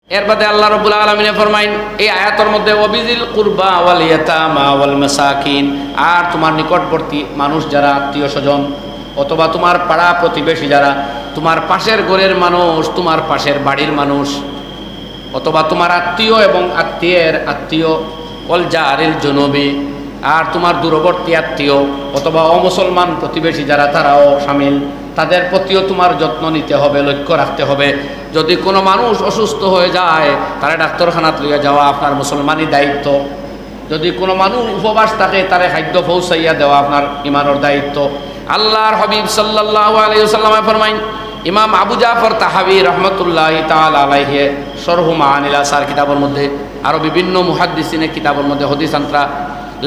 এর বাদে আল্লাহ রাব্বুল আলামিন ফরমাইন এই আয়াতের মধ্যে ওয়াবিজিল কুরবা ওয়াল ইয়াতামা ওয়াল মাসাকিন, আর তোমার নিকটবর্তী মানুষ যারা আত্মীয় স্বজন অথবা তোমার পাড়া প্রতিবেশী যারা, তোমার পাশের ঘরের মানুষ, তোমার পাশের বাড়ির মানুষ, অথবা তোমার আত্মীয় এবং আত্মীয়ের আত্মীয়, ওয়াল জারিল জুনুবি, আর তোমার দূরবর্তী আত্মীয় অথবা অমুসলমান প্রতিবেশী যারা তারাও শামিল, তাদের প্রতিও তোমার যত্ন নিতে হবে, লক্ষ্য রাখতে হবে। যদি কোনো মানুষ অসুস্থ হয়ে যায় তারা ডাক্তারখানাত লইয়া যাওয়া আপনার মুসলমানি দায়িত্ব। যদি কোনো মানুষ উপবাস থাকে তারে খাদ্য পৌঁছাইয়া দেওয়া আপনার ইমানের দায়িত্ব। আল্লাহর হাবিব সাল্লাল্লাহু আলাইহি ওয়াসাল্লাম ফরমাইন, ইমাম আবু জাফর তাহাবী রাহমাতুল্লাহি তাআলা আলাইহি শরহু মাআনিল আসার কিতাবের মধ্যে, আরো বিভিন্ন মুহাদ্দিসিনের কিতাবের মধ্যে হাদিস আনরা,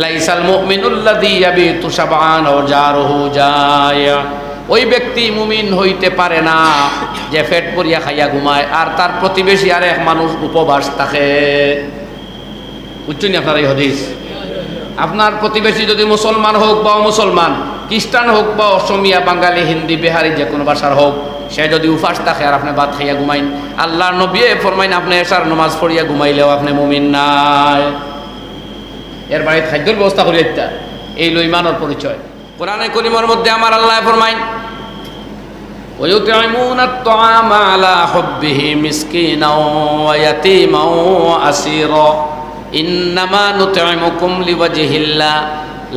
লাইসাল মুমিনুল্লাযী ইয়াবিতু শাবআন ওয়া জারুহু জায়া, ওই ব্যক্তি মুমিন হইতে পারে না যে পেট ভরিয়া খাইয়া ঘুমায় আর তার প্রতিবেশী আর এক মানুষ উপবাস থাকে। বুঝছেন আপনার এই হাদিস? আপনার প্রতিবেশী যদি মুসলমান হোক বা অমুসলমান, খ্রিস্টান হোক বা অসমিয়া, বাঙালি, হিন্দি, বিহারি, যে কোনো ভাষার হোক, সে যদি উপাস থাকে আর আপনি ভাত খাইয়া ঘুমাইন, আল্লাহর নবী ফরমাইন আপনি এশার নামাজ পড়িয়া ঘুমাইলেও আপনি মুমিন নাই। এর বাড়িতে খাদ্যের ব্যবস্থা করি, একটা এই লো ইমানের পরিচয়। কোরআনে কারীমের মধ্যে আমার আল্লাহ ফরমাইন, ওয়ায়ুতঈমুনা আত-তাআমা আলা হুব্বিহি মিসকিনাও ওয়া ইয়াতীমাও ওয়া আসীরা ইন্নামা নুতঈমুকুম লিওয়াজহিল্লাহ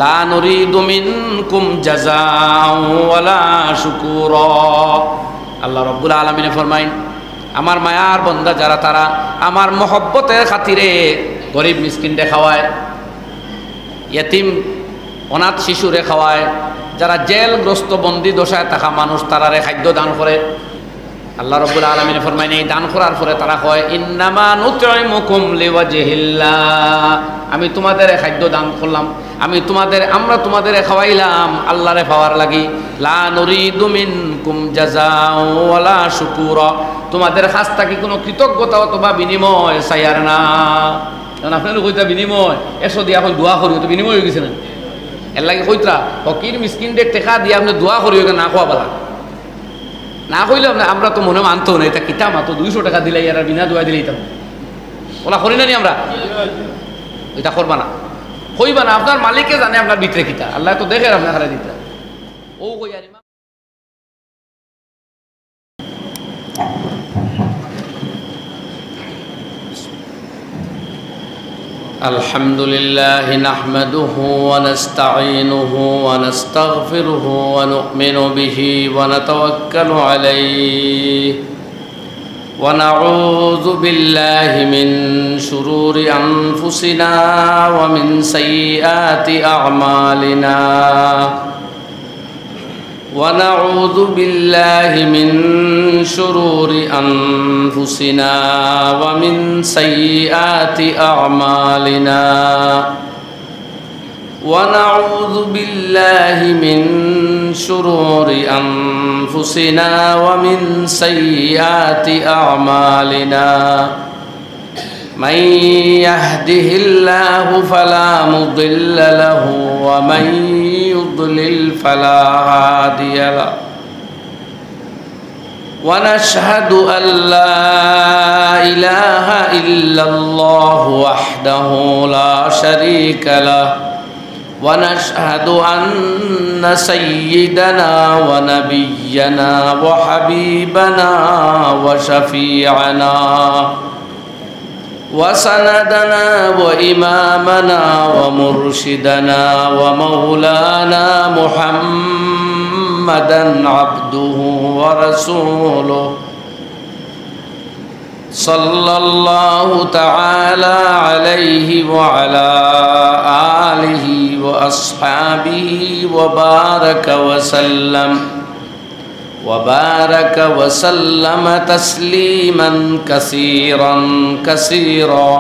লা নুরিদু মিনকুম জাযাআও ওয়ালা শুকুরা। আল্লাহ রাব্বুল আলামিন ফরমাইন, আমার মায়ার বান্দা যারা তারা আমার মহব্বতের খাতিরে গরিব মিসকিনরে খাওয়ায়, ইয়াতিম অনাথ শিশুরে খাওয়ায়, যারা জেলগ্রস্ত বন্দি দশায় থাকা মানুষ তারারে খাদ্য দান করে। আল্লাহ রাব্বুল আলামিন ফরমাইন, এই দান করার পরে তারা কয় ইন্নামা নুতঈমুকুম লিওয়াজহিল্লাহ, আমি তোমাদের খাদ্য দান করলাম, আমরা তোমাদের খাওয়াইলাম আল্লাহরে পাওয়ার লাগি। লা নুরিদু মিনকুম জাযাআও ওয়ালা শুকুরা, তোমাদের কাছ থেকে কোনো কৃতজ্ঞতা অথবা বিনিময় চাইয়ার না। কারণ আপনাদের কইতা বিনিময় 100 দিয়া এখন দোয়া করি, তো বিনিময় হয়ে গেছে না। এর লাগে কইতা ফকির মিসকিনদের টেকা দিয়ে আপনি দোয়া করি, না খোয়া বলা না কইলে আমরা তো মনে মানতো না, এটা কিতা মাত্র 200 টাকা দিলাই আর বিনা দোয়া দিলেই তো ওলা করি না নি আমরা। এটা করবা না, কইবা না, আপনার মালিকে জানে আপনার ভিতরে কিতা, আল্লাহ তো দেখে আপনার হারা দিতা ও কই আর আলহামদুলিল্লাহ নাহমাদুহু ওয়া নাস্তাঈনুহু ওয়া নাস্তাগফিরুহু ওয়া নু'মিনু বিহি ওয়া নাতাওয়াক্কালু আলাইহি ওয়া নাউযু বিল্লাহি মিন শুরুরি আনফুসিনা ওয়া মিন সাইয়্যাতি আ'মালিনা ونعوذ بالله من شرور أنفسنا ومن سيئات أعمالنا ونعوذ بالله من شرور أنفسنا ومن سيئات أعمالنا من يهده الله فلا مضل له ومن يضلل فلا هادي له ونشهد أن لا إله إلا الله وحده لا شريك له ونشهد أن سيدنا ونبينا وحبيبنا وشفيعنا وسندنا وإمامنا ومرشدنا ومولانا محمدا عبده ورسوله صلى الله تعالى عليه وعلى آله وأصحابه وبارك وسلم تسليما كثيرا كثيرا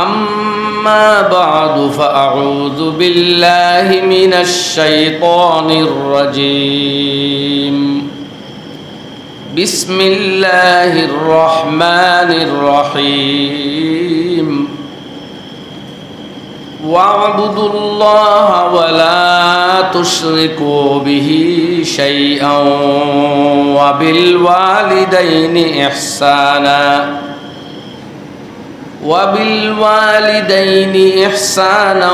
أما بعد فأعوذ بالله من الشيطان الرجيم بسم الله الرحمن الرحيم واعبدوا الله ولا تشركوا به شيئا وبالوالدين إحسانا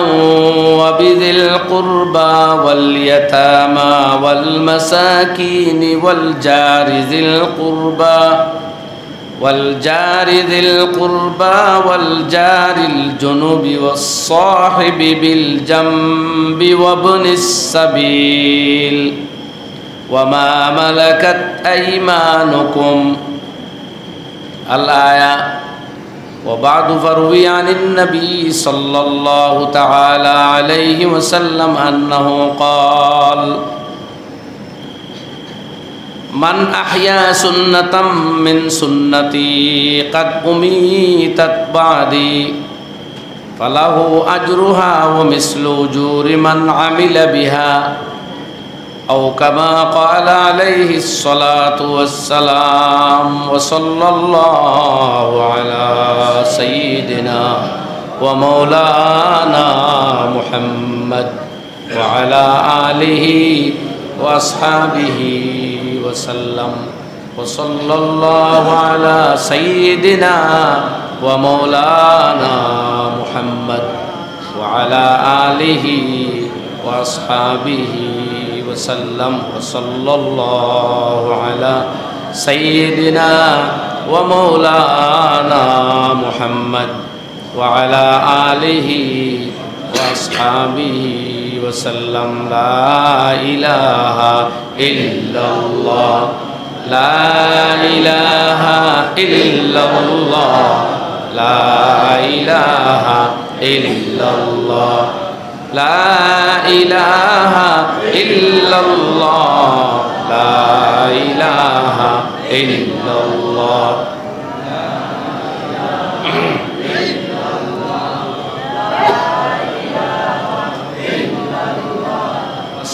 وبذي القربى واليتامى والمساكين والجار ذي القربى والجار الجنب والصاحب بالجنب وابن السبيل وما ملكت أيمانكم الآية وبعد فروي عن النبي صلى الله تعالى عليه وسلم أنه قال من أحيا سنة من سنتي قد أميتت بعدي فله أجرها ومثل أجور من عمل بها أو كما قال عليه الصلاة والسلام وصلى الله على سيدنا ومولانا محمد وعلى آله وأصحابه وسلم وصلى الله على سيدنا ومولانا محمد وعلى آله وأصحابه وسلم وصلى الله على سيدنا ومولانا محمد وعلى آله وأصحابه وسلم لا إله إلا الله لا إله إلا الله لا إله إلا الله لا إله إلا الله لا إله إلا الله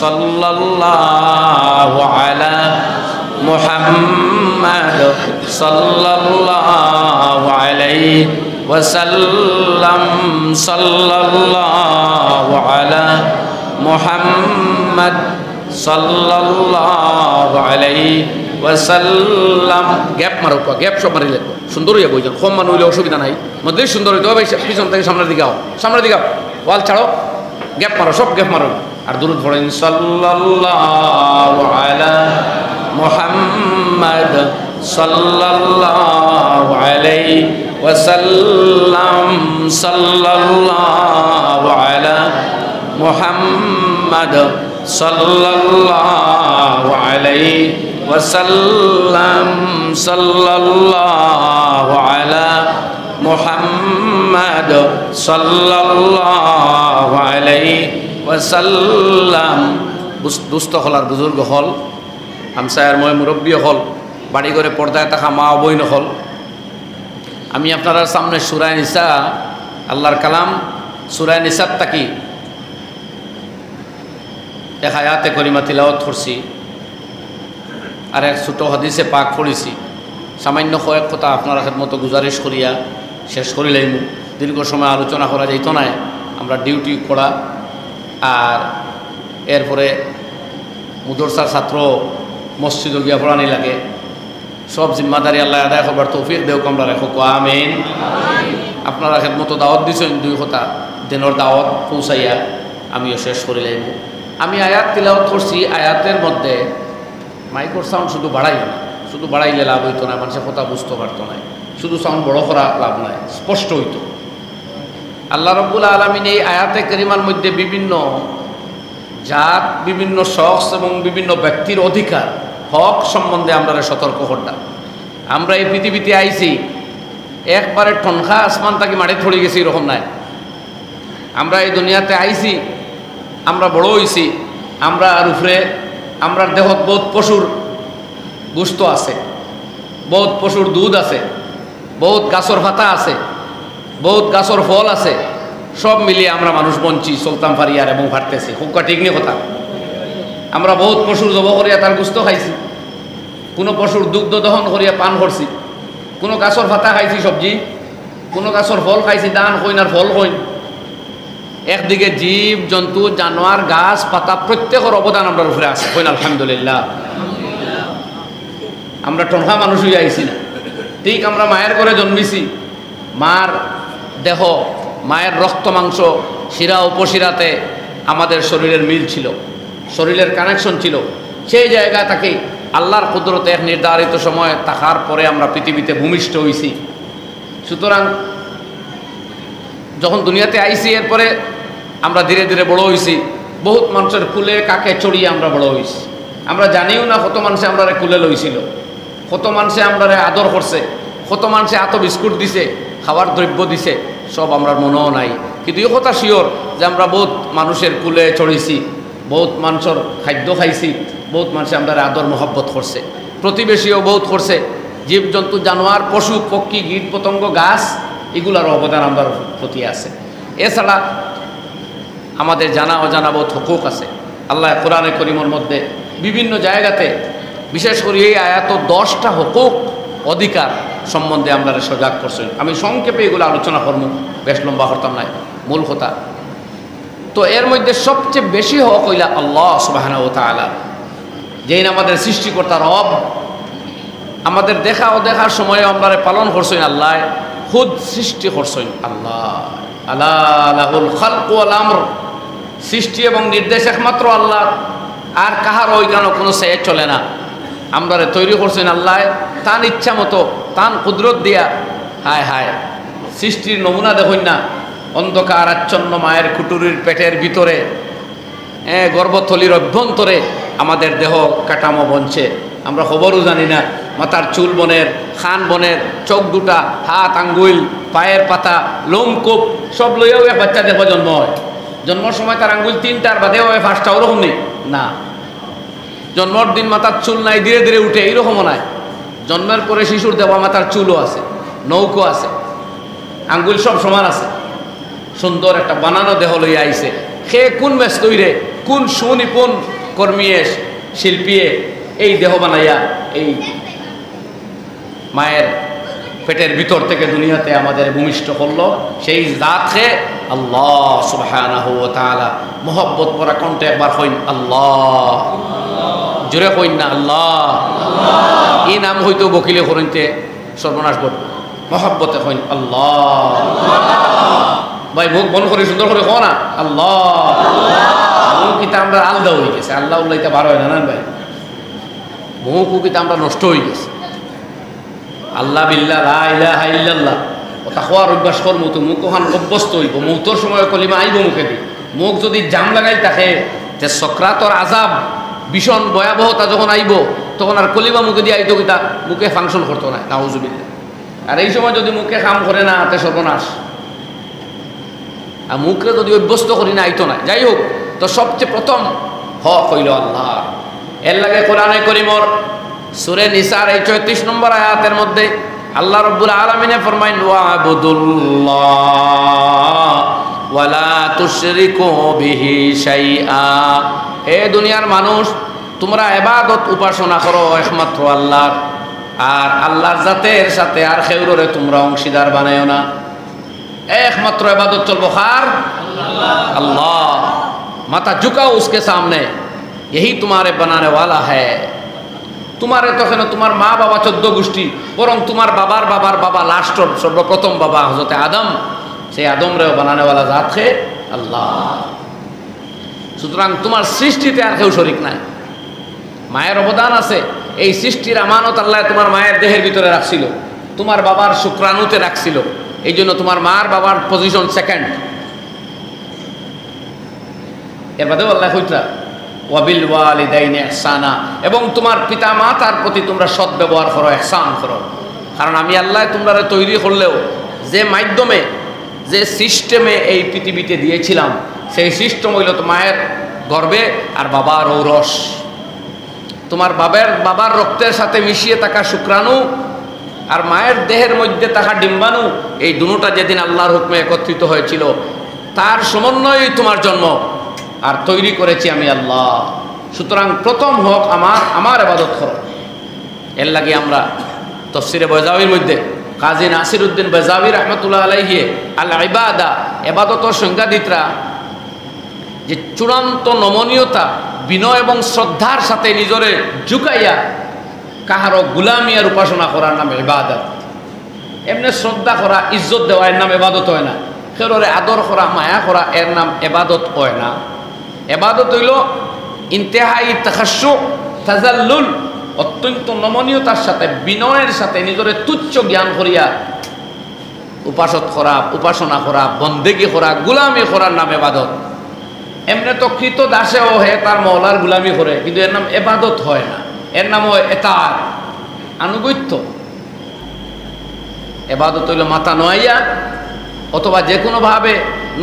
صلى الله على محمد صلى الله عليه وسلم صلى الله على محمد صلى الله عليه وسلم গ্যাপ মারো গ্যাপ সব মারিলে সুন্দর হইয়া বইজন কম মান হইলে অসুবিধা নাই মধ্যে সুন্দর হইতে হবে পিছন থেকে সামনের দিকে ওয়াল ছাড়ো গ্যাপ মারো সব গ্যাপ মারো আর দুরূদ পড়েন সাল্লাল্লাহু আলা মুহাম্মদ সাল্লাল্লাহু আলাইহি ওয়াসাল্লাম সাল্লাল্লাহু আলা মুহাম্মদ সাল্লাল্লাহু আলাইহি ওয়াসাল্লাম সাল্লাল্লাহু আলা মুহাম্মদ সাল্লাল্লাহু আলাইহি ওয়াসাল্লাম। দুস্থ হল আর বুজুর্গ হল, হামসায়ার ময় মুরব্বী হল, বাড়ি করে পর্দায় থাকা মা বইন হল, আমি আপনারা সামনে সূরা নিসা আল্লাহর কালাম সূরা নিসাত তাকি এক আয়াতে করিমা তিলাওয়াত করছি আর এক ছোট হাদিসে পাক পড়েছি। সামান্য কয়েক কথা আপনারা মতো গুজারিশ করিয়া শেষ করিলাম। দীর্ঘ সময় আলোচনা করা যাইত না, আমরা ডিউটি করা আর এরপরে মুদরসার ছাত্র মসজিদ গিয়া পড়ানি লাগে, সব জিম্মাদারি আল্লাহ আদায় করবার তৌফিক দেও আমরা রেখো আমিন। আপনারা মতো দাওয়াত দিছেন, দুই কথা দিনের দাওয়াত পৌঁছাইয়া আমিও শেষ করিলাম। আমি আয়াত তিলাওয়াত করছি, আয়াতের মধ্যে মাইক্রোর সাউন্ড শুধু বাড়াই না, শুধু বাড়াইলে লাভ হইতো না, মানুষের কথা বুঝতে পারতো না, শুধু সাউন্ড বড় করা লাভ নাই, স্পষ্ট হইতো। আল্লাহ রাব্বুল আলামিন এই আয়াতে কারিমার মধ্যে বিভিন্ন জাত, বিভিন্ন শখস এবং বিভিন্ন ব্যক্তির অধিকার হক সম্বন্ধে আমরা সতর্ক করলাম। আমরা এই পৃথিবীতে আইছি একবারে ঠনখা আসমান তাকে মাটি থড়ি গেছি এরকম নাই। আমরা এই দুনিয়াতে আইছি, আমরা বড় হইছি, আমরা আর উপরে আমরা দেহত বহুত পশুর গোস্ত আছে, বহুত পশুর দুধ আছে, বহুত গাছর পাতা আছে, বহুত গাছর ফল আছে, সব মিলিয়ে আমরা মানুষ বঞ্চি চলতাম ফারিয়ার এবং ফাটতেছি। খুব ঠিক নিয়ে কথা, আমরা বহুত পশুর জব করিয়া তার গোস্ত খাইছি, কোনো পশুর দুগ্ধ দহন করিয়া পান করছি, কোনো গাছর পাতা খাইছি সবজি, কোনো গাছর ফল খাইছি, দান কইন আর ফল কইন। একদিকে জীব জন্তু জানোয়ার গাছ পাতা প্রত্যেকের অবদান আমরা উপরে আছে কইন আলহামদুলিল্লাহ। আমরা টনহা মানুষ হয়ে আইছি না, ঠিক আমরা মায়ের ঘরে জন্মিছি, মার দেহ মায়ের রক্ত মাংস শিরা উপশিরাতে আমাদের শরীরের মিল ছিল, শরীরের কানেকশন ছিল। সেই জায়গা থেকে আল্লাহর কুদরতে এক নির্ধারিত সময় থাকার পরে আমরা পৃথিবীতে ভূমিষ্ঠ হইছি। সুতরাং যখন দুনিয়াতে আইছি এরপরে আমরা ধীরে ধীরে বড় হইছি, বহুত মানুষের কুলে কাকে চড়িয়ে আমরা বড় হইছি। আমরা জানিও না কত মানুষে আমরা কুলে লইছিল, কত মানুষে আমরা আদর করছে, কত মানুষে এত বিস্কুট দিছে, খাবার দ্রব্য দিছে, সব আমরা মনেও নাই। কিন্তু এই কথা শিওর যে আমরা বহুত মানুষের কুলে চড়িছি, বহুত মানুষের খাদ্য খাইছি, বহুত মানুষে আমরা আদর মহব্বত করছে, প্রতিবেশীও বহুত করছে, জীবজন্তু জানোয়ার পশু পক্ষী কীট পতঙ্গ গাছ এগুলার অবদান আমার প্রতি আছে। এছাড়া আমাদের জানা অজানা বহুত হুকুক আছে। আল্লাহ কোরআনে করিমের মধ্যে বিভিন্ন জায়গাতে বিশেষ করে এই আয়াত 10টা হুকুক অধিকার সম্বন্ধে আমরা সজাগ করছেন। আমি সংক্ষেপে এগুলো আলোচনা করব, বেশ লম্বা করতাম নাই, মূল কথা। তো এর মধ্যে সবচেয়ে বেশি হক হইলা আল্লাহ সুবহানাহু ওয়া তাআলা, যেই আমাদের সৃষ্টিকর্তা রব। আমাদের দেখা অদেখার সময়ে আমরা পালন করছেন আল্লাহ, খুদ সৃষ্টি করছেন আল্লাহ। আলা লাহুল খালকু ওয়াল আমর, সৃষ্টি এবং নির্দেশ একমাত্র আল্লাহ, আর কাহার ওইখানে কোনো সে চলে না। আমরা তৈরি করছেন আল্লাহ তান ইচ্ছা মতো, তান কুদরত দিয়া। হায় হায়, সৃষ্টির নমুনা দেখুন না, অন্ধকার আচ্ছন্ন মায়ের কুটুরির পেটের ভিতরে, গর্ভথলির অভ্যন্তরে আমাদের দেহ কাঠামো বনছে, আমরা খবরও জানি না। মাথার চুল বনের, খান বনের, চোখ দুটা, হাত আঙ্গুল, পায়ের পাতা, লোমকূপ সব লইয়াও এক বাচ্চা দেহ জন্ম হয়। জন্মের সময় তার আঙ্গুল 3টার বাদেও হয় 5টা, ওরকম নেই না। জন্মের দিন মাথার চুল নাই, ধীরে ধীরে উঠে, এইরকমও নাই। জন্মের পরে শিশুর দেওয়া মাথার চুলও আছে, নৌকো আছে, আঙ্গুল সব সমান আছে। সুন্দর একটা বানানো দেহ লইয়া আইছে। সে কোন ব্যস্ত হইরে, কোন সুনিপুণ কর্মীয়ে শিল্পীয়ে এই দেহ বানাইয়া এই মায়ের পেটের ভিতর থেকে দুনিয়াতে আমাদের ভূমিষ্ঠ করলো। সেই জাতকে আল্লাহ সুবহানাহু ওয়া তাআলা। মোহব্বত পরা কণ্ঠে একবার কইন আল্লাহ, জোরে কইন না আল্লাহ। এই নাম হয়তো বকিলে করিতে সর্বনাশ ঘটবে, মোহব্বতে কইন আল্লাহ। ভাই মুখ বন্ধ করে সুন্দর করে কো না আল্লাহ। মুখ কিতা আমরা আলাদা হয়ে গেছে, আল্লাহ উল্লাইতে বার হয় না ভাই। মুখ কিতা আমরা নষ্ট হয়ে গেছে। আল্লাহ বিল্লাহ লা ইলাহা ইল্লাল্লাহ ওটা হওয়ার অভ্যাস করব, তো মুখ ওখান অভ্যস্ত হইব। মৌতর সময় কলিমা আইব মুখে দি। মুখ যদি জাম লাগাই থাকে, যে সক্রাতর আজাব ভীষণ ভয়াবহতা যখন আইব, তখন আর কলিমা মুখে দিয়ে আইতো কিতা মুখে ফাংশন করতো না, নাউজুবিল্লাহ। আর এই সময় যদি মুখে কাম করে না, হাতে সর্বনাশ। আর মুখে যদি অভ্যস্ত করি না, আইতো না। যাই হোক, তো সবচেয়ে প্রথম হক হইল আল্লাহ। এর লাগে কোরআনে করিমর সূরা নিসার এই 34 নম্বর আয়াতের মধ্যে আল্লাহ রাব্বুল আলামিনে ফরমাইন ওয়াবুদুল্লাহ ওয়ালা তুশরিকু বিহি শাইআ। হে দুনিয়ার মানুষ, তোমরা ইবাদত উপাসনা করো একমাত্র আল্লাহর, আর আল্লাহর জাতের সাথে আর কেউরে তোমরা অংশীদার বানায়ো না। একমাত্র ইবাদত চলবো কার? अल्लाह। माथा झुकाओ उसके सामने, यही तुम्हारे बनाने वाला है। तुम्हारे तो तुम्हार माँ बाबा 14 गोष्ठी, बरং तुम्हार बाबार बाबार बाबा लास्ट सर्वप्रथम बाबा हजरत आदम, से आदम रे बनाने वाला जात है अल्लाह। সুতরাং তোমার সৃষ্টিতে আর কেউ শরীক নাই। মায়ের অবদান আছে। এই সৃষ্টির আমানত আল্লাহ তোমার মায়ের দেহের ভিতরে রাখছিল, তোমার বাবার শুক্রাণুতে রাখছিল। এই জন্য তোমার মার বাবার পজিশন সেকেন্ড। এর বাদেও আল্লাহ কইতা ওয়াবিল ওয়ালিদাইনি ইহসানা, এবং তোমার পিতা মাতার প্রতি তোমরা সৎ ব্যবহার করো, ইহসান করো। কারণ আমি আল্লাহ তোমরা তৈরি করলেও যে মাধ্যমে, যে সিস্টেমে এই পৃথিবীতে দিয়েছিলাম, সেই সিস্টেম হইল তো মায়ের গর্ভে আর বাবার ঔরস। তোমার বাবার রক্তের সাথে মিশিয়ে থাকা শুক্রাণু আর মায়ের দেহের মধ্যে থাকা ডিম্বাণু, এই দুটোটা যেদিন আল্লাহর হুকমে একত্রিত হয়েছিল, তার সমন্বয়ই তোমার জন্ম। আর তৈরি করেছি আমি আল্লাহ। সুতরাং প্রথম হক আমার ইবাদত করো। এর লাগে আমরা তাফসীরে বাইজাউইর মধ্যে কাজী নাসির উদ্দিন বাইজাউই রাহমাতুল্লাহ আলাইহি আল ইবাদা, ইবাদতের সংজ্ঞা দিতরা যে চূড়ান্ত নমনীয়তা, বিনয় এবং শ্রদ্ধার সাথে নিজরে ঝুঁকাইয়া কাহারও গুলামি আর উপাসনা করার নাম ইবাদত। এমনি শ্রদ্ধা করা, ইজ্জত দেওয়া এর নাম ইবাদত হয় না। কেউরে আদর করা, মায়া করা এর নাম ইবাদত হয় না। ইবাদত হইল ইন্তেহাই তাখাস্সু তাজাল্লুল, অত্যন্ত নমনীয়তার সাথে বিনয়ের সাথে নিজরে তুচ্ছ জ্ঞান করিয়া উপাসনা করা, বন্দেগী করা, গুলামি করার নাম ইবাদত। এমনি তো কৃত দাসেও হে তার মওলার গুলামি করে, কিন্তু এর নাম ইবাদত হয় না, এর নাম হয় এতাআত, আনুগত্য। ইবাদত হইল মাথা নোয়াইয়া অথবা যে কোনোভাবে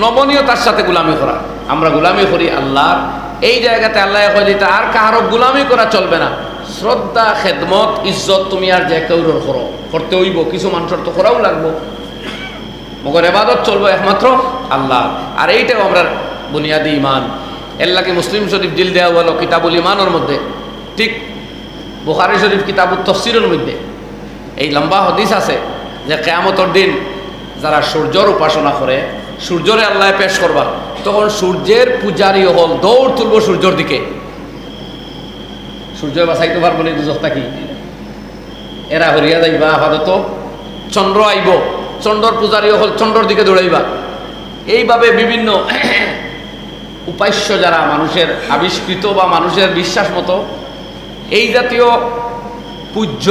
নমনীয়তার সাথে গুলামি করা। আমরা গুলামি করি আল্লাহর, এই জায়গাতে আল্লাহ কয় দিতে আর কারো গুলামি করা চলবে না। শ্রদ্ধা, খেদমত, ইজ্জত তুমি আর যে কেউ করো, করতে হইব, কিছু মানুষের তো করাও লাগবো, মগর ইবাদত চলবো একমাত্র আল্লাহ। আর এইটাও আমরা বুনিয়াদি ইমান। এল্লাকে মুসলিম শরীফ দিল দেওয়া হলো কিতাবুল ইমানের মধ্যে, ঠিক বুখারী শরীফ কিতাবুত তাফসীরের মধ্যে এই লম্বা হাদিস আছে যে কিয়ামতের দিন যারা সূর্যের উপাসনা করে, সূর্যরে আল্লাহ পেশ করবা, তখন সূর্যের পূজারী হল দৌড় তুলব সূর্যের দিকে। সূর্য বাঁচাইতে পারবো না দুজকটা কি, এরা হরিয়া যাইবা আপাতত। চন্দ্র আইব, চন্দ্রর পূজারী হল চন্দ্রর দিকে দৌড়াইবা। এইভাবে বিভিন্ন উপাস্য যারা মানুষের আবিষ্কৃত বা মানুষের বিশ্বাস মতো এই জাতীয় পূজ্য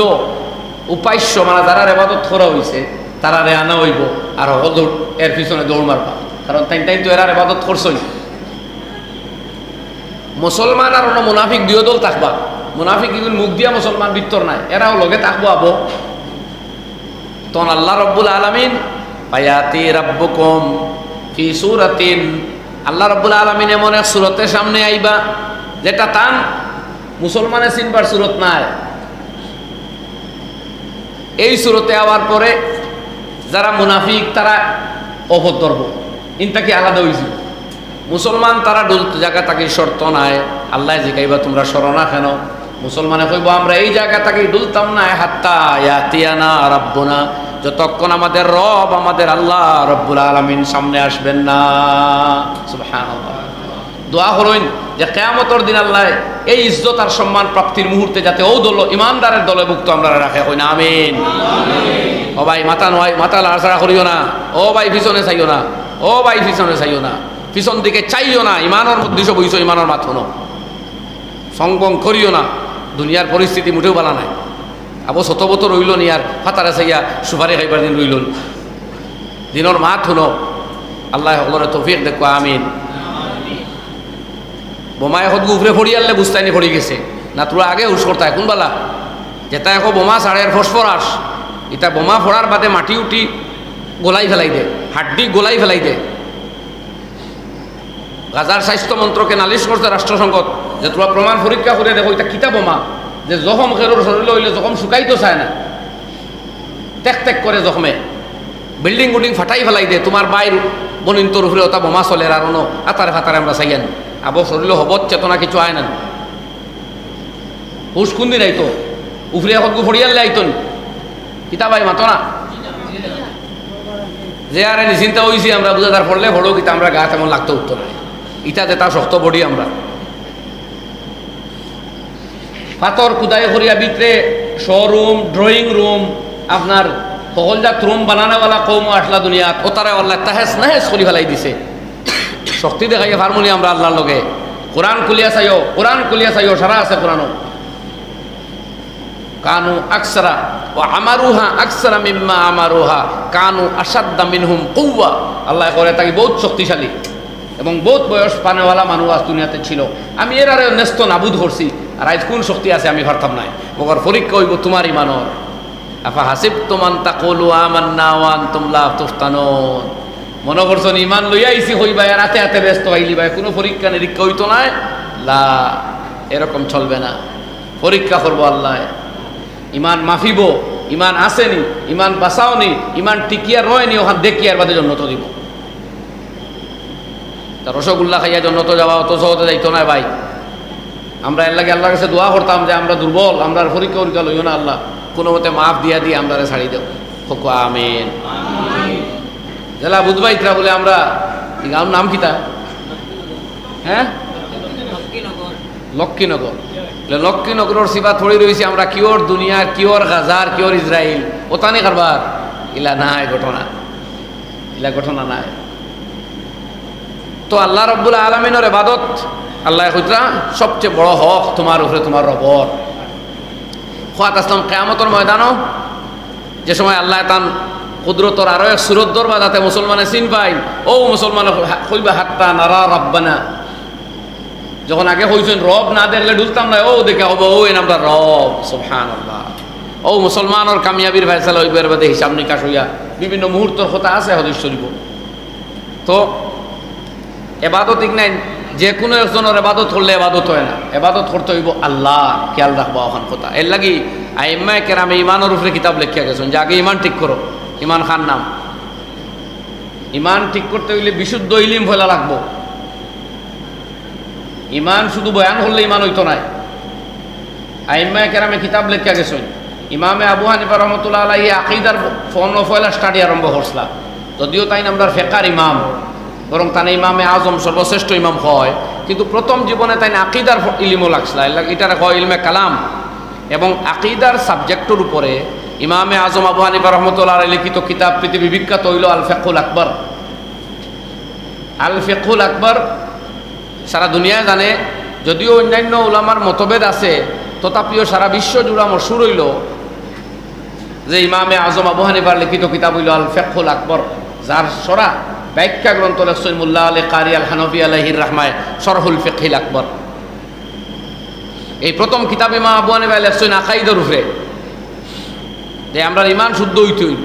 উপাস্য মানে যারা ইবাদত করা হয়েছে তারা রে আনা হইব, আর দৌড় এর পিছনে দৌড় মারবা, কারণ তাই তো এরা ইবাদত করছই। মুসলমান আর অন্য মুনাফিক দুই দল থাকবা। মুনাফিক কিন্তু মুখ দিয়া মুসলমান ভিতর নাই, এরাও লগে থাকবো আবো। তখন আল্লাহ রব্বুল আলামিন ফায়াতি রাব্বুকুম ফি সূরাতিন, আল্লাহ রব্বুল আলামিন এমন এক সূরতের সামনে আইবা যেটা তান মুসলমানের চিনবার সূরত নাই। এই সূরতে আওয়ার পরে যারা মুনাফিক তারা অপর ধরব, ইনটাকে আলাদা হয়েছে। মুসলমান তারা ডুল জায়গা তাকে শর্ত নাই, আল্লাহ জিগাইবা তোমরা সরনা কেন? মুসলমানে কইব আমরা এই জায়গা তাকে ডুলতাম না হাত্তা ইয়াতিয়ানা রাব্বুনা, যতক্ষণ আমাদের রব, আমাদের আল্লাহ রব্বুল আলামিন সামনে আসবেন না। সুবহানাল্লাহ। দোয়া করুন যে কিয়ামতের দিন আল্লাহ এই ইজ্জত আর সম্মান প্রাপ্তির মুহূর্তে যাতে ও দল ইমানদারের দলে ভুক্ত আমরা রাখে, কই না আমিন। ও ভাই মাথা নয়, মাথা লাড়াছাড়া করিও না। ও ভাই পিছনে চাইও না, ও ভাই পিছনে চাইও না, পিছন দিকে চাইও না। ইমানের মধ্যে সব হইছো, ইমানের মাথা নো সংবং করিও না। দুনিয়ার পরিস্থিতি মুঠেও বালা নাই। আবো শত বত রইল নি আর ফাতারে চাইয়া সুপারি খাইবার দিন রইল। দিনের মাত শুনো, আল্লাহ সকলের তৌফিক দেখো, আমিন। বোমায় এখন গুফরে ফড়ি আনলে বুঝতাইনি ফড়ি গেছে না, তোরা আগে হুশ করতায় কোন বালা যেটা এখন বোমা ছাড়ে ফসফরাস, এটা বোমা ফোড়ার বাদে মাটি উঠি গোলাই ফেলাই দে, হাড্ডি গোলাই ফেলাই দে। গাজার স্বাস্থ্য মন্ত্রকে নালিশ করছে রাষ্ট্রসংঘত যে তোরা প্রমাণ পরীক্ষা করে দেখো এটা কিতা বোমা, যে জখম খেরোর শরীর হইলে জখম শুকাইতো চায় না, টেক টেক করে জখমে বিল্ডিং উল্ডিং ফাটাই ফেলাই দে। তোমার বাইর বনিন্তর উপরে ওটা বোমা চলে আর অন্য আতারে ফাতারে আমরা চাইয়ান আবো শরীর হবত চেতনা কিছু আয় না। হুশ কোন দিন আইতো উফরে এখন গু ফড়িয়ালে আইতন কিতা ভাই মাতো না যে আরে নিশ্চিন্তা হয়েছি আমরা বুঝাদার পড়লে ভরো কিন্তু আমরা গা তেমন লাগতো উত্তর ইটা যে তার শক্ত বডি আমরা পাথর কুদাই করিয়া ভিতরে শোরুম ড্রয়িং রুম আপনার সকলজাত রুম বানানোওয়ালা কৌম আসলা দুনিয়া ও তারা আল্লাহ তাহেস নাহেস করি ফেলাই দিছে। শক্তি দেখাইয়া ফার্মুনি আমরা আল্লাহর লগে কোরআন খুলিয়া চাইও, কোরআন খুলিয়া চাইও, সারা আছে কোরআনও। কানু আকসারা ও আমারুহা আকসারা মিম্মা আমারুহা কানু আসাদ্দা মিনহুম কৌয়া। আল্লাহ করে তাকে বহুত শক্তিশালী এবং বহুত বয়স পানেওয়ালা মানুষ আজ দুনিয়াতে ছিল। আমি এর আরে ন্যস্ত নাবুদ করছি, আর আজ কোন শক্তি আছে আমি ভারতাম নাই। মগর পরীক্ষা হইব তোমার ইমানর। আফা হাসিবতুম আন তাকুলু আমান্না ওয়া আনতুম লা তুফতানুন। মনে করছেন ইমান লইয়া আইছি হইবা আর হাতে হাতে ব্যস্ত হইলি ভাই, কোনো পরীক্ষা নিরীক্ষা হইতো না। লা, এরকম চলবে না। পরীক্ষা করবো আল্লাহ, ইমান মাফিব, ইমান আসেনি, ইমান বাঁচাওনি, ইমান টিকিয়া রয়নি, ওখান দেখিয়ার বাদে জন্নত দিব। তা রসগোল্লা খাইয়া জন্নত যাওয়া অত সহজে যাইতো না ভাই। আমরা এর লাগে আল্লাহর কাছে দোয়া করতাম যে আমরা দুর্বল, আমরা পরীক্ষা পরীক্ষা লইও না আল্লাহ, কোনো মতে মাফ দিয়া দিয়ে আমরা ছাড়ি দেব। খোকো আমিন। জেলা বুধবাইকরা বলে আমরা নাম কিতা হ্যাঁ লক্ষ্মীনগর। লক্ষ্মীনগরের সিবা থড়ি রয়েছে আমরা কিওর দুনিয়ার কিওর গাজার কিওর ইসরায়েল ওতানি কারবার ইলা নাই ঘটনা, ইলা ঘটনা নাই। তো আল্লাহ রব্বুল আলামিনের ইবাদত আল্লাহ কইতরা সবচেয়ে বড় হক তোমার উপরে তোমার রবর। খাত আসলাম কিয়ামতের ময়দানও যে সময় আল্লাহ তান কুদরতর আরো এক সুরত দরবা যাতে মুসলমানে চিন পাই, ও মুসলমান কইবা হাত্তা নারা রাব্বানা। যখন আগে হইছেন রব না দেখলে ঢুলতাম না, ও দেখে হবো ও এ নামটা রব সুবহানাল্লাহ। ও মুসলমানের কামিয়াবির ফয়সালা হইবার বাদে হিসাব নিকাশ হইয়া বিভিন্ন মুহূর্তের কথা আছে হাদিস শরীফ। তো এবাদত ঠিক নাই, যে কোনো একজনের এবাদত করলে এবাদত হয় না, এবাদত করতে হইব আল্লাহ, খেয়াল রাখবো ওখান কথা। এর লাগি আইম্মায়ে কেরামে ইমানের উপরে কিতাব লেখিয়া গেছেন যে আগে ইমান ঠিক করো। ইমান খান নাম, ইমান ঠিক করতে হইলে বিশুদ্ধ ইলিম ফেলা লাগবো। ইমান শুধু বয়ান করলে ইমান হইতো নাই। আইম্মায়ে কেরামে কিতাব লেখিয়া গেছেন। ইমামে আবু হানিফা রহমতুল্লাহ আলাইহি আকীদার ফয়লা স্টাডি আরম্ভ করছিলাম, যদিও তাই আমরা ফিকহের ইমাম, বরং তানে ইমামে আজম সর্বশ্রেষ্ঠ ইমাম হয়, কিন্তু প্রথম জীবনে তাই আকীদার ইলমও লাগছিল। এটারে কয় ইলমে কালাম। এবং আকীদার সাবজেক্টের উপরে ইমামে আজম আবু হানিফা রহমতুল্লাহ আলাইহি লিখিত কিতাব পৃথিবী বিখ্যাত হইল আল ফিকহুল আকবর। আল ফিকহুল আকবর সারা দুনিয়ায় জানে, যদিও অন্যান্য উলামার মতভেদ আছে, তথাপিও সারা বিশ্ব জুড়া মশহুর হইল যে ইমামে আজম আবু হানিফার লিখিত কিতাব হইল আল ফিকহুল আকবর, যার সরা ব্যাখ্যা গ্রন্থ লেখছেন মুল্লা আলী কারি আল হানফি আলাইহির রাহমায় শরহুল ফিকহিল আকবর। এই প্রথম কিতাব ইমাম আবু হানিফা লেখছেন আকাইদার উপরে, যে আমরা ইমান শুদ্ধ হইতে হইল।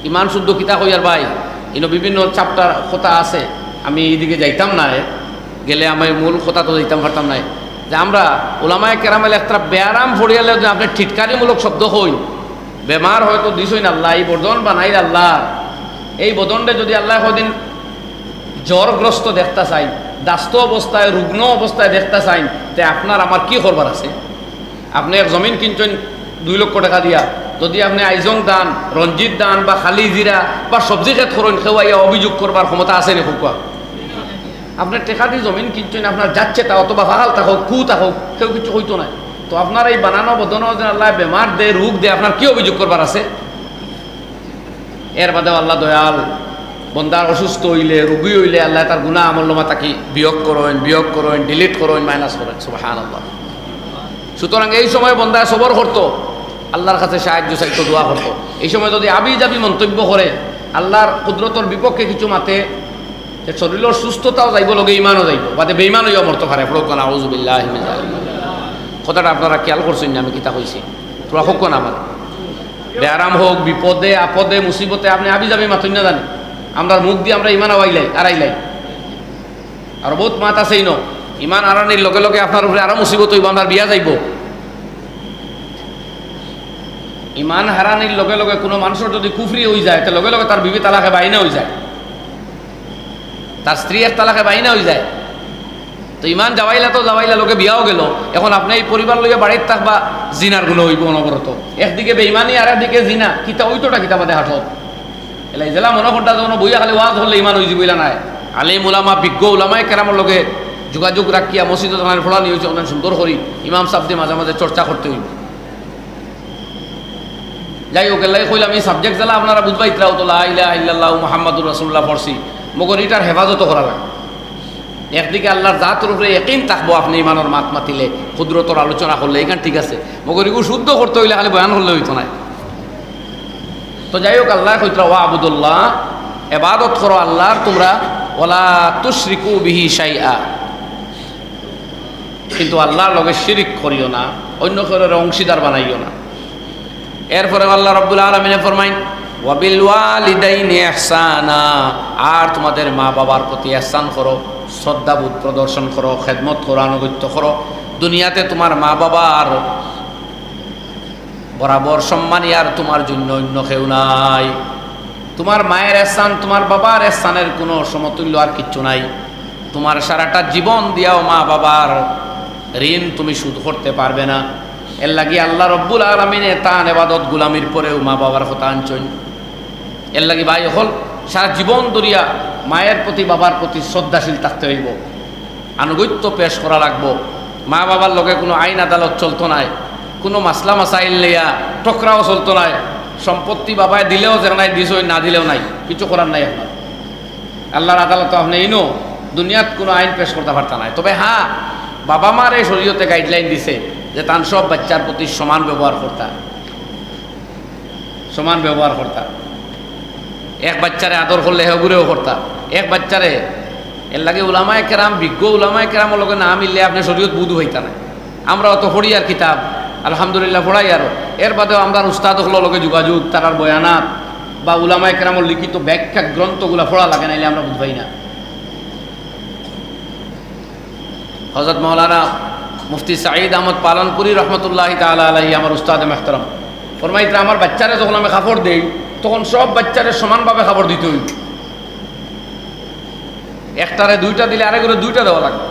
ইমান শুদ্ধ কিতাব হইয়ার ভাই ইনো বিভিন্ন চ্যাপ্টার কথা আছে, আমি এইদিকে যাইতাম না, গেলে আমি মূল কথা তো যাইতাম পারতাম না। যে আমরা ওলামায়ে কেরামেল একটা ব্যায়াম ফড়িয়ালে যে আপনি ঠিটকারিমূলক শব্দ হইন, বেমার হয়তো দিছইন আল্লাহ, এই বদন বানাই আল্লাহ, এই বদনটা যদি আল্লাহ কদিন জ্বরগ্রস্ত দেখতে চাই, দাস্ত অবস্থায় রুগ্ন অবস্থায় দেখতে চাইন, তে আপনার আমার কি করবার আছে? আপনি এক জমিন কিনছেন 2 লক্ষ টাকা দিয়া, যদি আপনি আইজং দান, রঞ্জিত দান বা খালি জিরা বা সবজি খেত করেন, খেওয়াইয়া অভিযোগ করবার ক্ষমতা আছে না? খুকা আপনার টেকা দিয়ে জমিন কিনছেন, আপনার যাচ্ছে তা অথবা ফাহাল থাকুক কু থাকুক, কেউ কিছু হইতো না। তো আপনার এই বানানো বদনো যে আল্লাহ বেমার দে রোগ দে, আপনার কি অভিযোগ করবার আছে? এর বাদেও আল্লাহ দয়াল, বন্দার অসুস্থ হইলে রোগী হইলে আল্লাহ তার গুনাহ আমলনামা তাকে বিয়োগ করেন ডিলিট করেন মাইনাস করেন। সুবহানাল্লাহ। সুতরাং এই সময় বন্দায় সবর করতো, আল্লাহর কাছে সাহায্য চাইতো, দোয়া করতো। এই সময় যদি আবি যাবি মন্তব্য করে, আল্লাহর কুদরতর বিপক্ষে কিছু মাতে, শরীরের সুস্থতাও যাইব, লগে ইমানও যাইব, বাদে বেঈমান হইয়া মরতে পারে। ফরকান আউযু বিল্লাহি মিন যালিক। কথাটা আপনারা খেয়াল করছেন না? আমি কিতা কইছি তোরা হোক না, আমার বেআরাম হোক, বিপদে আপদে মুসিবতে আপনি আবি যাবি মাতুন না জানি, আমরা মুখ দিয়ে আমরা ইমান আড়াইলাই। আর বহুত মাত আছে ইনো, ইমান আড়ানির লগে লগে আপনার উপরে আরো মুসিবত হইব, আপনার বিয়া যাইব। ইমান হারানির লগে লগে কোনো মানুষের যদি কুফরি হয়ে যায়, তাহলে লগে লগে তার বিবি তালাকে বাইনা হয়ে যায়, তার স্ত্রী এক তালাকে বাইনা হয়ে যায়। তো ইমান যাওয়াইলা তো যাওয়াইলা, লোকে বিয়াও গেল, এখন আপনি এই পরিবার লইয়া বাড়িতে থাকবা, জিনার গুলো হইব অনবরত। একদিকে বেইমানি আর একদিকে জিনা, কিতা ওইটোটা কিতা বাদে হাঁটত এলাই জেলা মনে করটা যখন বইয়া খালি ওয়াজ হলে ইমান হয়ে যাবইলা নাই। আলিম উলামা বিজ্ঞ উলামায়ে কেরামের লগে যোগাযোগ রাখিয়া মসজিদে জানার ফোড়া নিয়ে হয়েছে অনেক সুন্দর করি, ইমাম সাহেব দিয়ে মাঝে মাঝে চর্চা করতে হইব। যাই হোক, এলাই কইলাম এই সাবজেক্ট জেলা আপনারা বুঝবাই ইতরাও তো লা ইলাহা ইল্লাল্লাহু মুহাম্মাদুর রাসূলুল্লাহ পড়ছি, মগর এটার হেফাজত করা লাগে। একদিকে আল্লাহর জাতের উপরে ইয়াকিন থাকবো, আপনি ইমানের মাত মাতিলে কুদরতর আলোচনা করলে এখান ঠিক আছে, মগর এগুলো শুদ্ধ করতে হইলে খালি বয়ান করলে হইতো না। তো যাই হোক, আল্লাহ কইতরা ওয়া আবুদুল্লাহ, ইবাদত করো আল্লাহর তোমরা, ওয়ালা তুশরিকু বিহি শাইআ, কিন্তু আল্লাহর লগে শিরিক করিও না, অন্য কারোর অংশীদার বানাইও না। এরপরে আল্লাহ রাব্বুল আলামিন ফরমাইন ওয়া বিল ওয়ালিদাইনি ইহসানা, আর তোমাদের মা বাবার প্রতি ইহসান করো, শ্রদ্ধাবোধ প্রদর্শন করো, খেদমত করো, আনুগত্য করো। দুনিয়াতে তোমার মা বাবার বরাবর সম্মানী আর তোমার জন্য অন্য কেউ নাই। তোমার মায়ের এহসান, তোমার বাবার এহসানের কোনো সমতুল্য আর কিচ্ছু নাই। তোমার সারাটা জীবন দিয়াও মা বাবার ঋণ তুমি শোধ করতে পারবে না। এর লাগি আল্লাহ রব্বুল আলামিনে তান ইবাদত গুলামির পরেও মা বাবার কথা আনছেন। এর লাগি ভাই হল সারা জীবন দরিয়া মায়ের প্রতি বাবার প্রতি শ্রদ্ধাশীল থাকতে হইব, আনুগত্য পেশ করা লাগবো। মা বাবার লগে কোনো আইন আদালত চলতো নাই, কোনো মাসলা মাসাইল লইয়া টকরাও চলতো নাই। সম্পত্তি বাবায় দিলেও যে নাই দিস, না দিলেও নাই, কিছু করার নাই। আপনার আল্লাহর আদালত আপনি ইনো দুনিয়াত কোনো আইন পেশ করতে পারতা নাই। তবে হ্যাঁ, বাবা মার এই শরীয়তে গাইডলাইন দিছে যে তান সব বাচ্চার প্রতি সমান ব্যবহার করতা, সমান ব্যবহার করতা। এক বাচ্চারে আদর করলে হেগুরেও করতা, এক বাচ্চারে এর লাগে উলামায়ে কেরাম, বিজ্ঞ উলামায়ে কেরামের লগে না মিললে আপনি শরীয়ত বুধু হইতা না। আমরা অত পড়ি আর কিতাব আলহামদুলিল্লাহ পড়াই, আরও এর বাদেও আমরা উস্তাদ হলো লগে যোগাযোগ, তারার বয়ানাত বা উলামায়ে কেরামের লিখিত ব্যাখ্যা গ্রন্থগুলা পড়া লাগে, নাইলে আমরা বুঝবাই না। হযরত মাওলানা মুফতি সাঈদ আহমদ পালনপুরি রহমতুল্লাহি তাআলা আলাইহি আমার উস্তাদে মেহতারাম ফরমাইতে, আমার বাচ্চারে যখন আমি কাপড় দেই তখন সব বাচ্চারে সমানভাবে কাপড় দিতে হইব। একটারে দুইটা দিলে আরেকগুলো দুইটা দেওয়া লাগবে।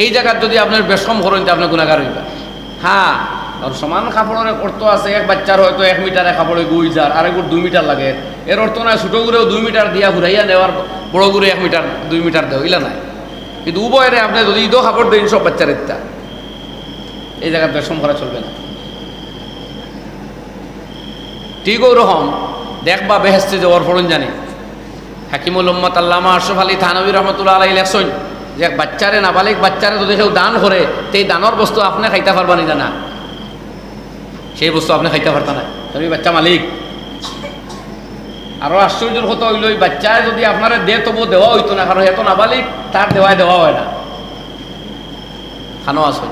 এই জায়গার যদি আপনার বেশম করেন আপনি গুণাগার হইবেন। হ্যাঁ, আর সমান কাপড়ের অর্থ আছে, এক বাচ্চার হয়তো 1 মিটারে কাপড়ে 2 মিটার, আরেকগুলো 2 মিটার লাগে। এর অর্থ নয় ছোটো গুড়েও 2 মিটার দিয়া ঘুরাইয়া নেওয়ার, বড় গুড়ে 1 মিটার 2 মিটার দেওয়া, ইলা নাই। কিন্তু উভয়ের আপনি যদি ঈদও কাপড় দেন সব বাচ্চার ইত্যা, এই জায়গার বেশম করা চলবে না। ঠিক ওরকম দেখবা বেহেস্তে যাওয়ার ফলন জানি হাকিমুল উম্মত আল্লামা আশরাফ আলী থানভী রহমতুল্লাহ আলাইহি লেখছেন যে বাচ্চারে নাবালিক বাচ্চারে যদি কেউ দান করে, সেই দানের বস্তু আপনি খাইতে পারবানি না, সেই বস্তু আপনি খাইতে পারতা না, তুমি বাচ্চা মালিক। আরও আশ্চর্যের কথা হইল, ওই বাচ্চায় যদি আপনারা দে তবু দেওয়া হইতো না, কারণ এত নাবালিক, তার দেওয়া হয় না, খানো আসল।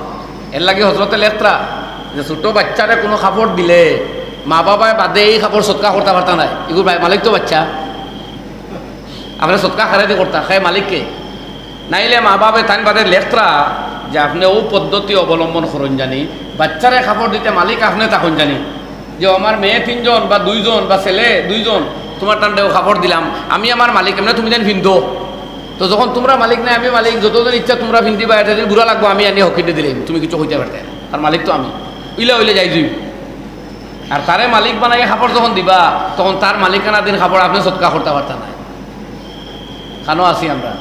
এর লাগে হজরতে লেখরা যে ছোটো বাচ্চারে কোনো কাপড় দিলে মা বাবায় বাদে এই কাপড় সৎকা করতে পারতা নাই, এগুলো মালিক তো বাচ্চা, আপনার সৎকা খারাইতে করতা, খাই মালিককে। নাইলে মা বাবা তাই বাদে লেখরা যে আপনি ও পদ্ধতি অবলম্বন করেন জানি, বাচ্চারে কাপড় দিতে মালিক আপনি তখন জানি যে আমার মেয়ে 3 জন বা 2 জন বা ছেলে 2 জন, তোমার টানটাও কাপড় দিলাম, আমি আমার মালিক, এমনি তুমি জানি ভিন্দো। তো যখন তোমরা মালিক নাই আমি মালিক, যতদিন ইচ্ছা তোমরা ভিন্দিবা, এটা দিন বুড়া লাগবো, আমি আনি হকিতে দিলাম, তুমি কিছু হইতে পারতে, আর মালিক তো আমি, উইলে যাই যাই। আর তারে মালিক বানাই কাপড় যখন দিবা, তখন তার মালিকানা দিন কাপড় আপনি সৎকা করতে পারতা না। খানো আছি আমরা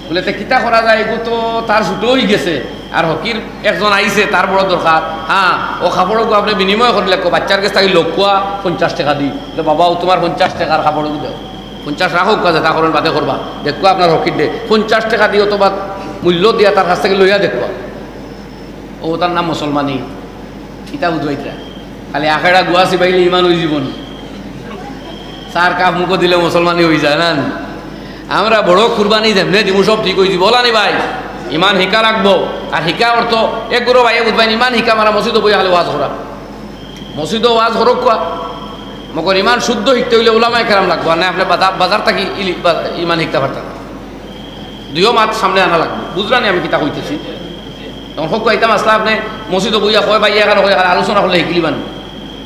বলে তে কিতা করা যায়, এগুলো তো তার ছুটো হয়ে গেছে, আর হকির একজন আইছে, তার বড় দরকার। হ্যাঁ, ও কাপড়কে আপনি বিনিময় করলে বাচ্চার কাছে থাকি লোক কোয়া 50 টাকা দিই, বাবাও তোমার 50 টাকার কাপড়কে দেও, 50 রাখো কাজে তা করেন বাদে করবা, দেখো আপনার হকির দে 50 টাকা দিও, তো বা মূল্য দিয়া তার কাছ থেকে লইয়া দেখবা, ও তার নাম মুসলমানি। ইটা বুঝবাইতরা খালি আখেড়া গুয়াছি পাইলে ইমান ওই জীবন, সার কাপ মুখো দিলে মুসলমানি হয়ে যায় না। আমরা বড় কুরবানি যেমনি দিব সব ঠিক হয়েছি, বলানি ভাই ইমান শিকা রাখবো। আর শিকা অর্থ একগুলো ভাই বুঝবাই, ইমান শিকা মারা মসজিদও বই খালি ওয়াজ করা, মসজিদও ওয়াজ হরক কোয়া মকর ইমান শুদ্ধ শিখতে হইলে ওলামায়ে কেরাম লাগবো, আর না আপনি বাজার থাকি ইমান শিখতে পারতেন না। 2 মাস সামনে আনা লাগবে, বুঝলানি আমি কিতা কইতেছি। তখন হোক আইতাম আসলে আপনি মসজিদও বইয়া কয় বা ইয়া কয় আলোচনা করলে শিখিলি বান।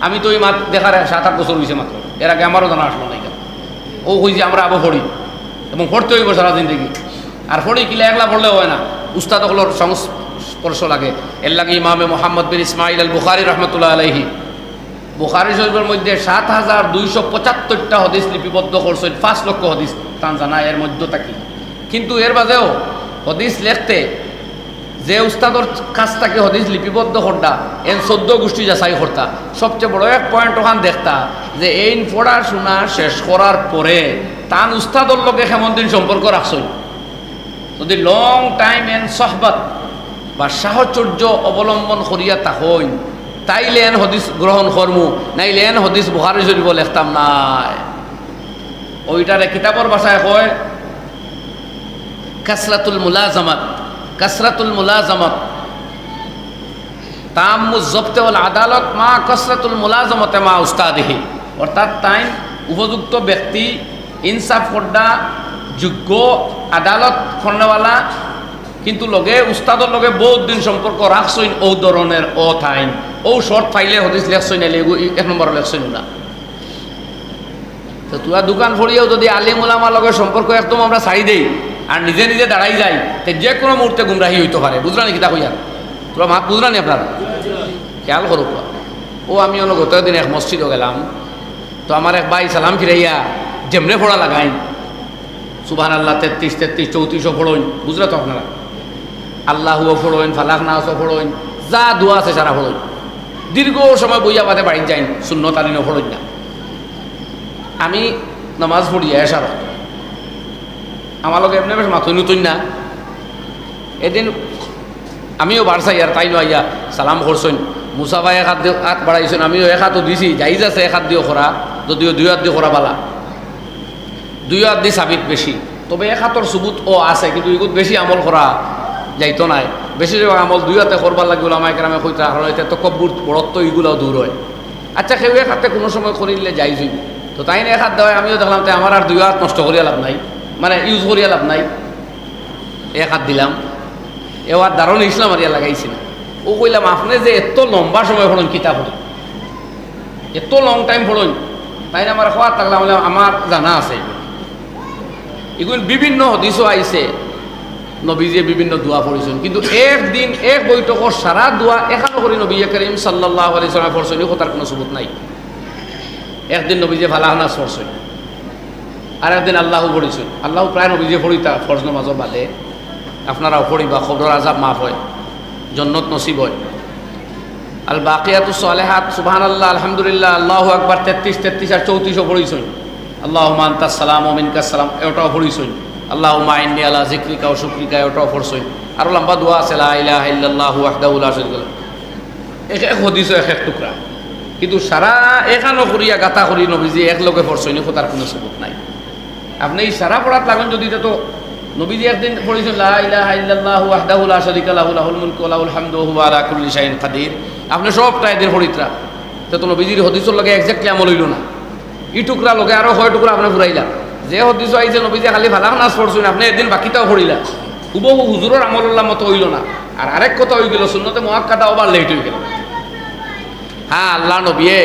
আমি তো এই মাত দেখার 7-8 বছর হয়েছে মাত্র, এর আগে আমারও জানা আসলো না। ও কইছে আমরা আবো পড়ি এবং পড়তে হইব সারা জিন্দগি, আর পড়ি কিলে একলা পড়লেও হয় না, উস্তাদ হলোর সংস্পর্শ লাগে। এর লাগে ইমামে মোহাম্মদ বিন ইসমাইল আল বুখারী রহমতুল্লাহ আলাইহি বুখারী শরীফের মধ্যে 7275টা হদিস লিপিবদ্ধ করছেন, 5 লক্ষ হদিস টান জানা এর মধ্য থাকি। কিন্তু এর বাদেও হদিস লেখতে যে উস্তাদর কাছ থেকে হদিস লিপিবদ্ধ করতা, এন 14 গোষ্ঠী যাচাই করতা। সবচেয়ে বড় এক পয়েন্ট ওখান দেখতা যে এই পড়াশোনা শেষ করার পরে তান উস্তাদর লোকে কেমন দিন সম্পর্ক রাখছই। যদি লং টাইম এন সহবত বা সাহচর্য অবলম্বন করিয়া তাহইন, তাইলে এন হদিস গ্রহণ করমু, নাইলে এন হদিস বুখারী শরীফ লেখতাম নাই। ওইটারে কিতাবর ভাষায় কয় কাসরাতুল মুলাজামাত, কাসরাতুল মুলাজামত তাম্মু জবতে ওয়াল আদালত মা কাসরাতুল মুলাজামতে মা উস্তাদিহি, অর্থাৎ তাই উপযুক্ত ব্যক্তি ইনসাফ করডা যোগ্য আদালত করনেওয়ালা, কিন্তু লগে উস্তাদর লগে বহুত দিন সম্পর্ক রাখছইন, ও ধরনের ও থাইন ও শর্ট ফাইলে হদিস লেখছইন, এলে 1 নম্বর লেখছইন না। তো তুয়া দোকান ফড়িয়েও যদি আলিম উলামার লগে সম্পর্ক একদম আমরা ছাড়ি দেই আর নিজে নিজে দাঁড়াই যাই, তো যে কোনো মুহূর্তে গুমরাহি হইতে পারে। বুঝলানি কিতা কইয়ার তোরা মাত বুঝলানি আপনারা খেয়াল করুক। ও আমি গত দিন এক মসজিদও গেলাম, তো আমার এক ভাই সালাম ফিরাইয়া যেমনে ফোড়া লাগাইন সুবহানাল্লাহ 33 33 34 ফোড়ইন, বুঝলে তো আপনারা? আল্লাহুও ফোড়ইন, ফালাক নাসও ফোড়ইন, যা দোয়া আছে সারা ফোড়ইন। দীর্ঘ সময় বইয়া বাদে বাড়ি যাইন, সুন্নত আলিনও ফোড়ইন না। আমি নামাজ পড়ি এসার, আমার লোক এমনি বেশ মাথুই নতুন না। এদিন আমিও বাড়ছাই আর তাই নয়া সালাম করছেন, মুসা ভাই এক হাত বাড়াইছেন, আমিও এক হাতও দিছি, যাইজ আছে এক হাত দিও খরা, যদিও 2 হাত দিয়ে খরা বালা, 2 হাত দিয়ে সাবিত বেশি, তবে এক হাতর সুবুত ও আছে, কিন্তু এগুলো বেশি আমল করা যাইতো নাই। বেশিরভাগ আমল 2 হাতে করবার লাগবে, আমার গ্রামে কইতে আর হইতে তো কব্বুর বড়ত্ব এইগুলাও দূর হয়। আচ্ছা কেউ এক হাতে কোনো সময় করিলে যাইজ হইব, তো তাই না এক হাত দেওয়ায় আমিও দেখলাম তাই আমার আর 2 হাত নষ্ট করিয়া লাভ নাই, মানে ইউজ করিয়া লাভ নাই, এক হাত দিলাম। এবার দারুণ ইসলাম আরিয়া লাগাইছি না। ও কইলাম আপনি যে এত লম্বা সময় পড়ুন কিতাব পড়ুন, এত লং টাইম পড়ুন, তাই না আমার খোয়ার থাকলাম, আমার জানা আছে এগুলো বিভিন্ন হদিসও আইছে, নবীজিয়ে বিভিন্ন দোয়া পড়েছেন, কিন্তু একদিন এক বৈঠকর সারা দোয়া এখানো করি নবী করিম সাল্লাল্লাহু আলাইহি ওয়াসাল্লাম পড়ছেন, কথার কোনো সুবুত নাই। একদিন নবীজিয়ে ফালাহনাস পড়ছেন, আর একদিন আল্লাহ পড়েছেন। আল্লাহ প্রায় নবীজিয়ে পড়িতা ফরজ নামাজের বাদে, আপনারাও পড়িবা, খবর আজাব মাফ হয়, জন্নত নসিব হয়। আল বাকিয়াতুস সালেহাত সুবহানাল্লাহ আলহামদুলিল্লাহ আল্লাহু আকবার 33 33 আর 34 পড়িছেন। আল্লাহুম্মা আনতাস সালাম ওয়া মিনকাস সালাম এটাও পড়িছেন। আল্লাহুম্মা ইন্নী আলা যিকরিকা ওয়া শুকরিকা এটাও পড়ছেন। আর লম্বা দোয়া আছে লা ইলাহা ইল্লাল্লাহু ওয়াহদাহু লা শারীকা লাহু, এক এক হাদিস এক এক টুকরা, কিন্তু সারা এখানো করিয়া গাতা করি নবীজি এক লগে পড়ছেন, কথার কোনো সুবুত নাই। আপনি এই সারা পড়াত লাগুন যদি, তো নবীজি একদিন পড়েছেন লা ইলাহা ইল্লাল্লাহু ওয়াহদাহু লা শারীকা লাহু লাহুল মুলকু ওয়া লাহুল হামদু ওয়া হুয়া আলা কুল্লি শাইইন কাদির, আপনি সবটা এদের পড়িতরা, তো নবীজির হদিসের লগে এক্স্যাক্টলি আমল হইল না। ই টুকরা লগে আরো 6 টুকরা আপনি ফুরাইলা, যে হদিস আইছে নবীজি খালি ফালাক নাস পড়ছেন, আপনি একদিন বাকিটাও পড়িলা, হুবহু হুজুরের আমলুল্লাহ মতো হইল না। আর আরেক কথা হয়ে গেল, সুন্নতে মুআক্কাদা ওভার লেট হয়ে গেল। হ্যাঁ আল্লাহ নবীয়ে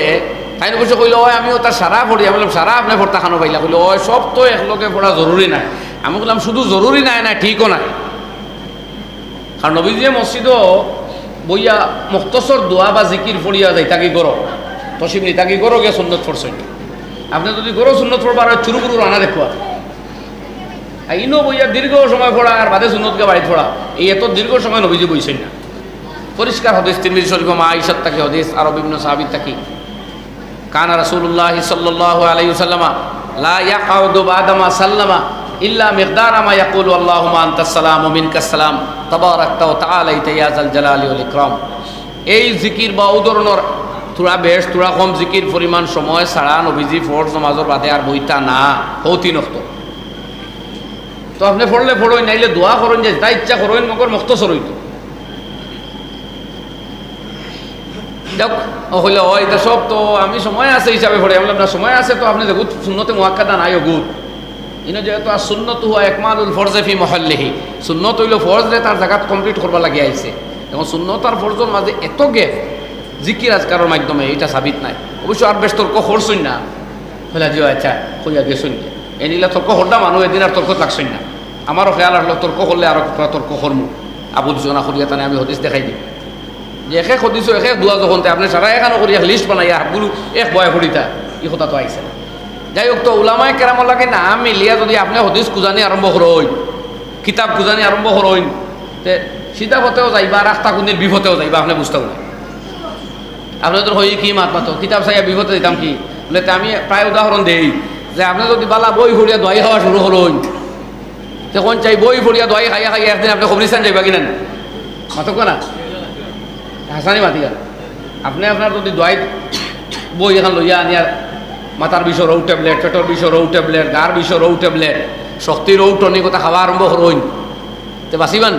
তাই বসে কইল, ওই আমিও তার সারা পড়ি। আমি বললাম সারা আপনি পড়তা খানো পাইলা? কইল ওই সব তো একলগে পড়া জরুরি নাই। আমি বললাম শুধু জরুরি নাই না, ঠিকও নাই। কারণ নবীজি মসজিদও বইয়া মুখতসর দোয়া বা জিকির পড়িয়া যাই তাকে গরো তসিম নি তাকে গরো গিয়ে সুন্নত পড়ছেন। আপনি যদি গরো সুন্নত পড়বার হয় চুরু গুরু রানা দেখবা, ইনো বইয়া দীর্ঘ সময় পড়া আর বাদে সুন্নতকে বাড়ি পড়া, এই এত দীর্ঘ সময় নবীজি বইছেন না। পরিষ্কার হদিস তিরমিজি শরীফ মা আয়েশা তাকি হদিস আর বিভিন্ন সাহাবী তাকি কানা রাসূলুল্লাহ সাল্লাল্লাহু আলাইহি ওয়াসাল্লাম লা ইয়াকুদু বাদা মা সাল্লামা ইল্লা মিকদারা মা ইয়াকুলু আল্লাহুম্মা আনতাস সালাম ওয়া মিনকাস সালাম তাবারাকতা ওয়া তাআলাইতা ইয়া যাল জালালি ওয়াল ইকরাম। এই জিকির বা উদাহরণের থোড়া বেশ থোড়া কম জিকির পরিমাণ সময় ছাড়া নবীজি ফরজ নামাজের বাদে আর বইতা না হৌতি নষ্ট। তো আপনি পড়লে পড়ই, নাইলে দোয়া করেন, যে যা ইচ্ছা করেন, মগর মুখতসর হইতো। যাক হইলে ও এটা সব তো আমি সময় আছে হিসাবে পড়ে। আমি বললাম না, সময় আছে তো আপনি দেখুন সুন্নতে মুআক্কাদা নাই গুড ইনো, যেহেতু আর সুন্নত হুয়া একমালুল ফরজে ফি মহল্লিহি, সুন্নত হইল ফরজে তার জায়গাত কমপ্লিট করবা লাগি আইছে। এবং সুন্নত আর ফরজের মাঝে এত গ্যাপ জিকির আজকারের মাধ্যমে এটা সাবিত নাই। অবশ্য আর বেশ তর্ক করছই না, হইলা যে আচ্ছা কইয়া গেছই না, এ নিলে তর্ক হরদা মানুষ এদিন আর তর্ক লাগছই না। আমারও খেয়াল আসলো তর্ক করলে আরো তর্ক করমু, আবুজনা করিয়া তানে আমি হদিস দেখাই দিই যে এক এক হদিস এক এক দোয়া যখন আপনি সারা এখানো করি এক লিস্ট বানাইয়া হাতগুলো এক বয় করিতা, এই কথা তো আইসে না। যাই হোক, তো উলামায়ে কেরামর লাগে না মিলিয়া যদি আপনি হদিস খুঁজানি আরম্ভ করইন, কিতাব খুঁজানি আরম্ভ করইন, তে সিধা পথেও যাইবা, রাস্তা কোনদিন বিপথেও যাইবা, আপনি বুঝতে পারেন। আপনাদের হই কি মাত মাতো কিতাব চাইয়া বিপথে দিতাম কি বলে, আমি প্রায় উদাহরণ দেই যে আপনি যদি বালা বই ফুড়িয়া দোয়াই খাওয়া শুরু করইন, তখন চাই বই ফুড়িয়া দোয়াই খাইয়া খাইয়া একদিন আপনি কবরিস্তান যাইবা কিনা মাতক না হাসানি মাতিকা। আপনি আপনার যদি দোয়াই বই এখন লইয়া আনি আর মাথার বিষর ও ট্যাবলেট, পেটর বিষর ও ট্যাবলেট, গার বিষর ও ট্যাবলেট, শক্তির ও টনিক কথা খাওয়া আরম্ভ করইন, তে বাঁচিবান।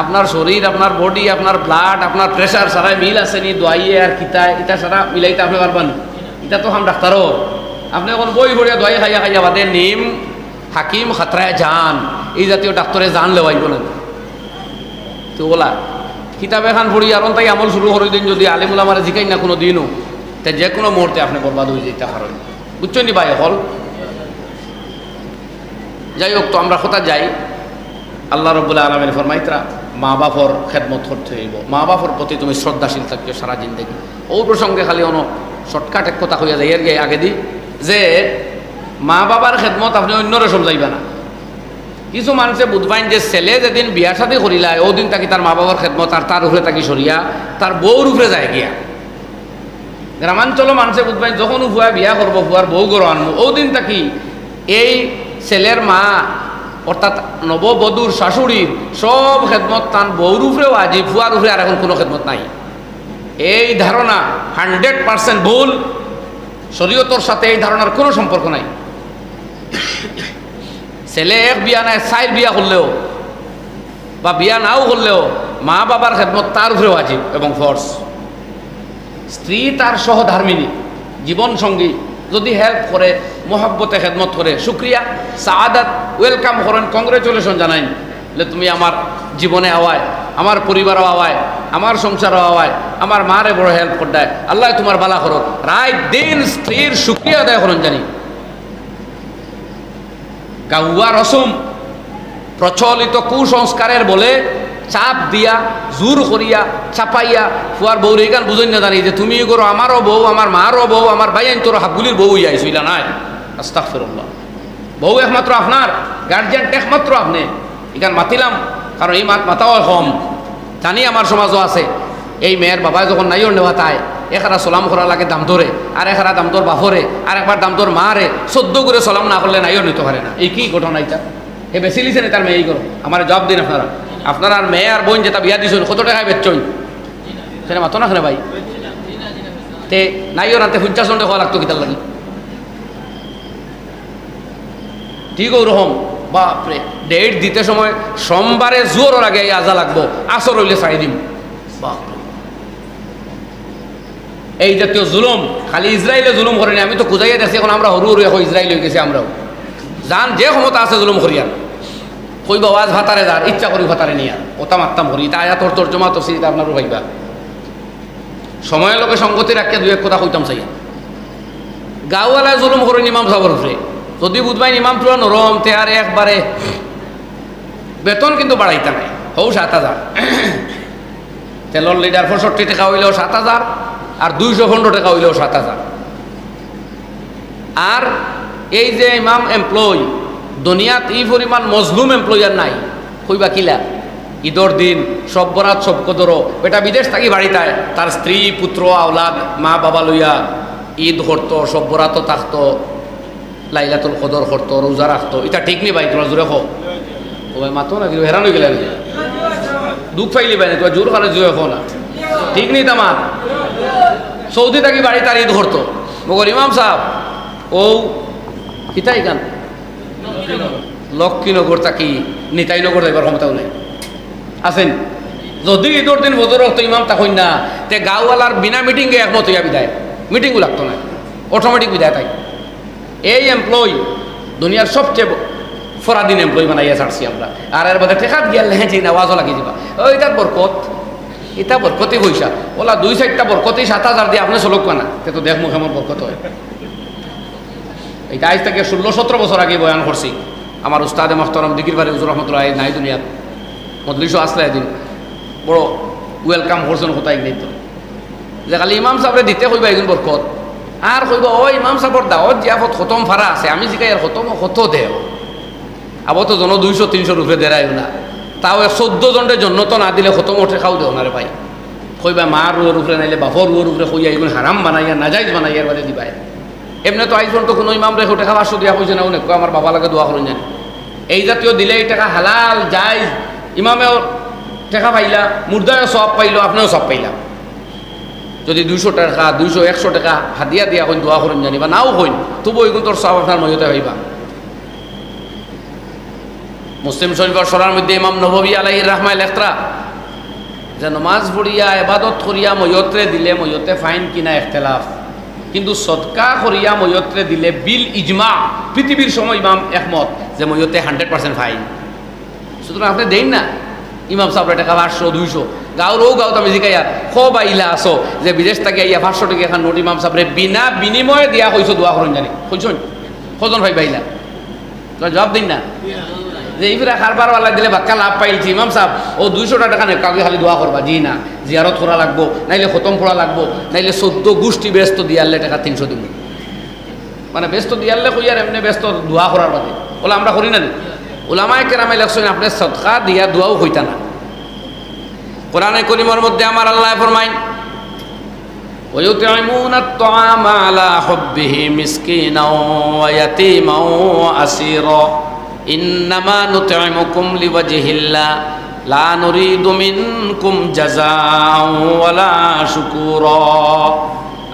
আপনার শরীর, আপনার বডি, আপনার ব্লাড, আপনার প্রেশার সারাই মিল আছে নি দোয়াইয়ে আর কিতায়, এটা সারা মিলাইতে আপনি পারবেন। এটা তো হাম ডাক্তারও, আপনি এখন বই ভরিয়া দোয়াই খাইয়া খাইয়া বাদে নিম হাকিম খাতরায় যান, এই জাতীয় ডাক্তারে জান লেওয়াইব না। তো বলা কিতাব এখান পড়ি আর তাই আমল শুরু করে দিন, যদি আলিমুল আমার জিকাই না কোনো দিনও, তাই যে কোনো মুহূর্তে আপনি বরবাদ হয়ে যেতে পারেন। বুঝছেন নি ভাই হল? যাই হোক, তো আমরা কোথা যাই, আল্লাহ রাব্বুল আলামিন ফরমাইতরা মা বাপর খেদমত করতে হইব, মা বাপর প্রতি তুমি শ্রদ্ধাশীল থাকবে সারা জিন্দগি। ও প্রসঙ্গে খালি অন শর্টকাট এক কথা হইয়া যাই এর আগে দিই যে মা বাবার খেদমত আপনি অন্যরে সমঝাইবা না। কিছু মানুষে বুঝবাইন যে ছেলে যেদিন বিয়া শাদী করিলায় ওদিন তাকে তার মা বাবার খেদমত আর তার উপরে তাকে সরিয়া তার বউর উপরে যায় গিয়া। গ্রামাঞ্চল মানুষে বুঝবাইন যখন ভুয়া বিয়া করবো ভুয়ার বউ গড় আনবো ওদিন তাকি এই ছেলের মা অর্থাৎ নববধূর শাশুড়ির সব খেদমত তান বউর উপরেও আজি ভুয়ার উপরে আর এখন কোনো খেদমত নাই। এই ধারণা 100% ভুল। শরীয়তের সাথে এই ধারণার কোনো সম্পর্ক নাই। ছেলে এক বিয়া নাই 4 বিয়া করলেও বা বিয়া নাও করলেও মা বাবার খেদমত তার উপরেও ওয়াজিব এবং ফরজ। স্ত্রী তার সহধর্মিনী জীবন সঙ্গী যদি হেল্প করে মোহাব্বতে খেদমত করে শুক্রিয়া সাআদাত ওয়েলকাম করেন, কংগ্রেচুলেশন জানাইন যে তুমি আমার জীবনে আওয়ায়, আমার পরিবারও আওয়ায়, আমার সংসারও আওয়ায়, আমার মারে বড় হেল্প করদায়, আল্লাহ তোমার বালা করো। রাত দিন স্ত্রীর শুক্রিয়া আদায় করেন জানি। গাউয়া রসম প্রচলিত কুসংস্কারের বলে চাপ দিয়া জোর করিয়া চাপাইয়া ফুয়ার বউ রেগান বুঝই না জানি যে তুমি করো আমারও বউ, আমার মারও বউ, আমার ভাই তোর হাবগুলির বউ আইসইলা নাই। আস্তাগফিরুল্লাহ। বউ একমাত্র আপনার, গার্জিয়ান একমাত্র আপনি। এখান মাতিলাম কারণ এই মাতাও কম জানি আমার সমাজও আছে। এই মেয়ের বাবা যখন নাইও নেওয়া তাই এখারা সলাম করা লাগে দাম ধরে, আর এখারা দাম তোর বাপরে, আর একবার দাম তোর মারে 14 করে সলাম না করলে নাইও নিতে পারে না। এই কি ঘটনা এটা? এ বেশি লিছেন তার মেয়ে করো। আমার জবাব দিন আপনারা। আপনার আর মেয়ে আর বোন যেটা বিয়া দিছেন কত টাকায় বেচছই সেটা মাতো না খেলে ভাই। তে নাইও রাতে 50 ঘন্টা খাওয়া লাগতো কিতার লাগে। ঠিক ওরকম বাপরে ডেট দিতে সময় সোমবারে জোর আগে আজা লাগবো, আসর হইলে ছাড়ি দিম। বাপরে এই জাতীয় জুলুম খালি ইসরায়েলে জুলুম করেনি, আমি তো খুঁজাইয়া দেখছি। এখন আমরা হরু হরু এখন ইসরায়েল হয়ে গেছি। আমরাও যান যে ক্ষমতা আছে জুলুম করিয়ার কইব আওয়াজ ভাতারে যার ইচ্ছা করি ভাতারে নিয়ে ওটা মারতাম করি। তা আয়াতর তর্জমা তো সিরিজ আপনারও ভাইবা সময়ের লোকে সঙ্গতি রাখিয়া 2 এক কথা কইতাম চাই। গাঁওয়ালায় জুলুম করেন ইমাম সাহেবের উপরে। যদি বুধবাই ইমাম পুরা নরম তে আর একবারে বেতন কিন্তু বাড়াইতা নাই। হৌ 7,000 তেলর লিটার 65 টাকা হইলেও 7,000 আর 215 টাকা হইলেও 7,000। আর এই যে ইমাম এমপ্লয় দুনিয়াত এই পরিমাণ মজলুম এমপ্লয়ার নাই। কইবা কিলা ঈদর দিন সব বরাত সব কদরও বেটা বিদেশ থাকি বাড়িতায় তার স্ত্রী পুত্র আওলাদ মা বাবা লইয়া ঈদ করতো, সব বরাতও থাকতো, লাইলাতুল কদর করতো, রোজা রাখতো। এটা ঠিক নি ভাই? তোমরা জোরে খো ও ভাই মাতো না কিন্তু হেরান হয়ে গেলে দুঃখ পাইলি ভাই না তোমার জোর খানে জোরে খো না। ঠিক নেই তামার সৌদি থাকি বাড়ি তার ঈদ করতো। মগর ইমাম সাহেব ও কিতাই গান লক্ষ্মীনগর তাকি নিতাইনগর যাইবার ক্ষমতাও নেই আছেন। যদি ঈদর দিন বদর হতো ইমাম তখন না তে গাঁওয়ালার বিনা মিটিংয়ে একমত হইয়া বিদায়, মিটিংও লাগতো না, অটোমেটিক বিদায় তাই। এই এমপ্লয় দুনিয়ার সবচেয়ে ফরাদিন এমপ্লয় বানাইয়া ছাড়ছি আমরা। আর এর বাদে টেকাত গিয়াল লেহেঁছি আওয়াজও লাগি যাবা ওই তার বরকত এটা বরকতই পয়সা ওলা 2-4টা বরকতই 7,000 দিয়ে আপনি চলক না তে তো দেখ মুখ এমন বরকত হয়। এইটা আজ থেকে 16-17 বছর আগে বয়ান করছি। আমার উস্তাদে মোহতারাম দিকির বাড়ি হুজুর রহমতুল্লাহ নাই দুনিয়াত মজলিসও আসলে একদিন বড় ওয়েলকাম করছেন কোথায় নেই তো যে খালি ইমাম সাহেবরে দিতে কইবা একদিন বরকত আর কইব ও ইমাম সাহেবর দাওয়াত জিয়াফত খতম ফারা আছে আমি জিগাই আর খতম কত দেও আবার তো জন 200-300 রুপে দেরাইও না তাও 14 জনের জন্য তো না দিলে খতম ওঠে খাও দেও না রে ভাই। কইবা মা রুয়ের উপরে নাইলে বাপর রুয়ের উপরে কইয়া এগুলো হারাম বানাইয়া নাজাইজ বানাইয়ার বাদে দিবাই। এমনি তো আইজ পর্যন্ত কোনো ইমাম রেখে টাকা 500 দিয়া কইছে না অনেক আমার বাবা লাগে দোয়া করেন জানি। এই জাতীয় দিলে এই টাকা হালাল জায়জ। ইমামেও টাকা পাইলা, মুর্দায়ও সব পাইলো, আপনিও সব পাইলা। যদি 200 টাকা 200-100 টাকা হাদিয়া দিয়া কইন দোয়া করেন জানি বা নাও কইন তবু ওইগুলো তোর সব আপনার মহিতে হইবা। মুসলিম শরীফের সরার মধ্যে ইমাম নববী আলাইহির রাহমাহ লেখরা যে নমাজ পড়িয়া ইবাদত করিয়া ময়ত্রে দিলে ময়তে ফাইন কিনা ইখতিলাফ, কিন্তু সদকা করিয়া ময়ত্রে দিলে বিল ইজমা পৃথিবীর সময় ইমাম একমত যে ময়তে 100% ফাইন। সুতরাং আপনি দেন না ইমাম সাহেব টাকা 500-200 গাঁর ও গাঁত আমি জিকাইয়া খুব আইলা আসো যে বিদেশ থেকে আইয়া 500 টাকা এখন নোট ইমাম সাহেবরে বিনা বিনিময়ে দিয়া হইছো দোয়া করেন জানি কইছুন কজন ভাই পাইলা জবাব দিন না যে এইবার কারবারওয়ালা দিলে বাক্কা লাভ পাইছি ইমাম সাহেব ও 200 টাকা নেই কাউকে খালি দোয়া করবা জি না জিয়ারত করা লাগবো নাইলে খতম করা লাগবো নাইলে 14 গোষ্ঠী ব্যস্ত দিয়ালে টাকা 300 দিব মানে ব্যস্ত দিয়ালে কই আর এমনি ব্যস্ত দোয়া করার বাদে ওলা আমরা করি না নি ওলামায়ে কেরামে লেখছেন আপনি সদকা দিয়া দোয়াও হইতা না কোরআনে করিমের মধ্যে আমার আল্লাহ ফরমায় ويطعمون الطعام على حبه مسكينا ويتيما وأسيرا إنما نطعمكم لوجه الله لا نريد منكم جزاء ولا شكورا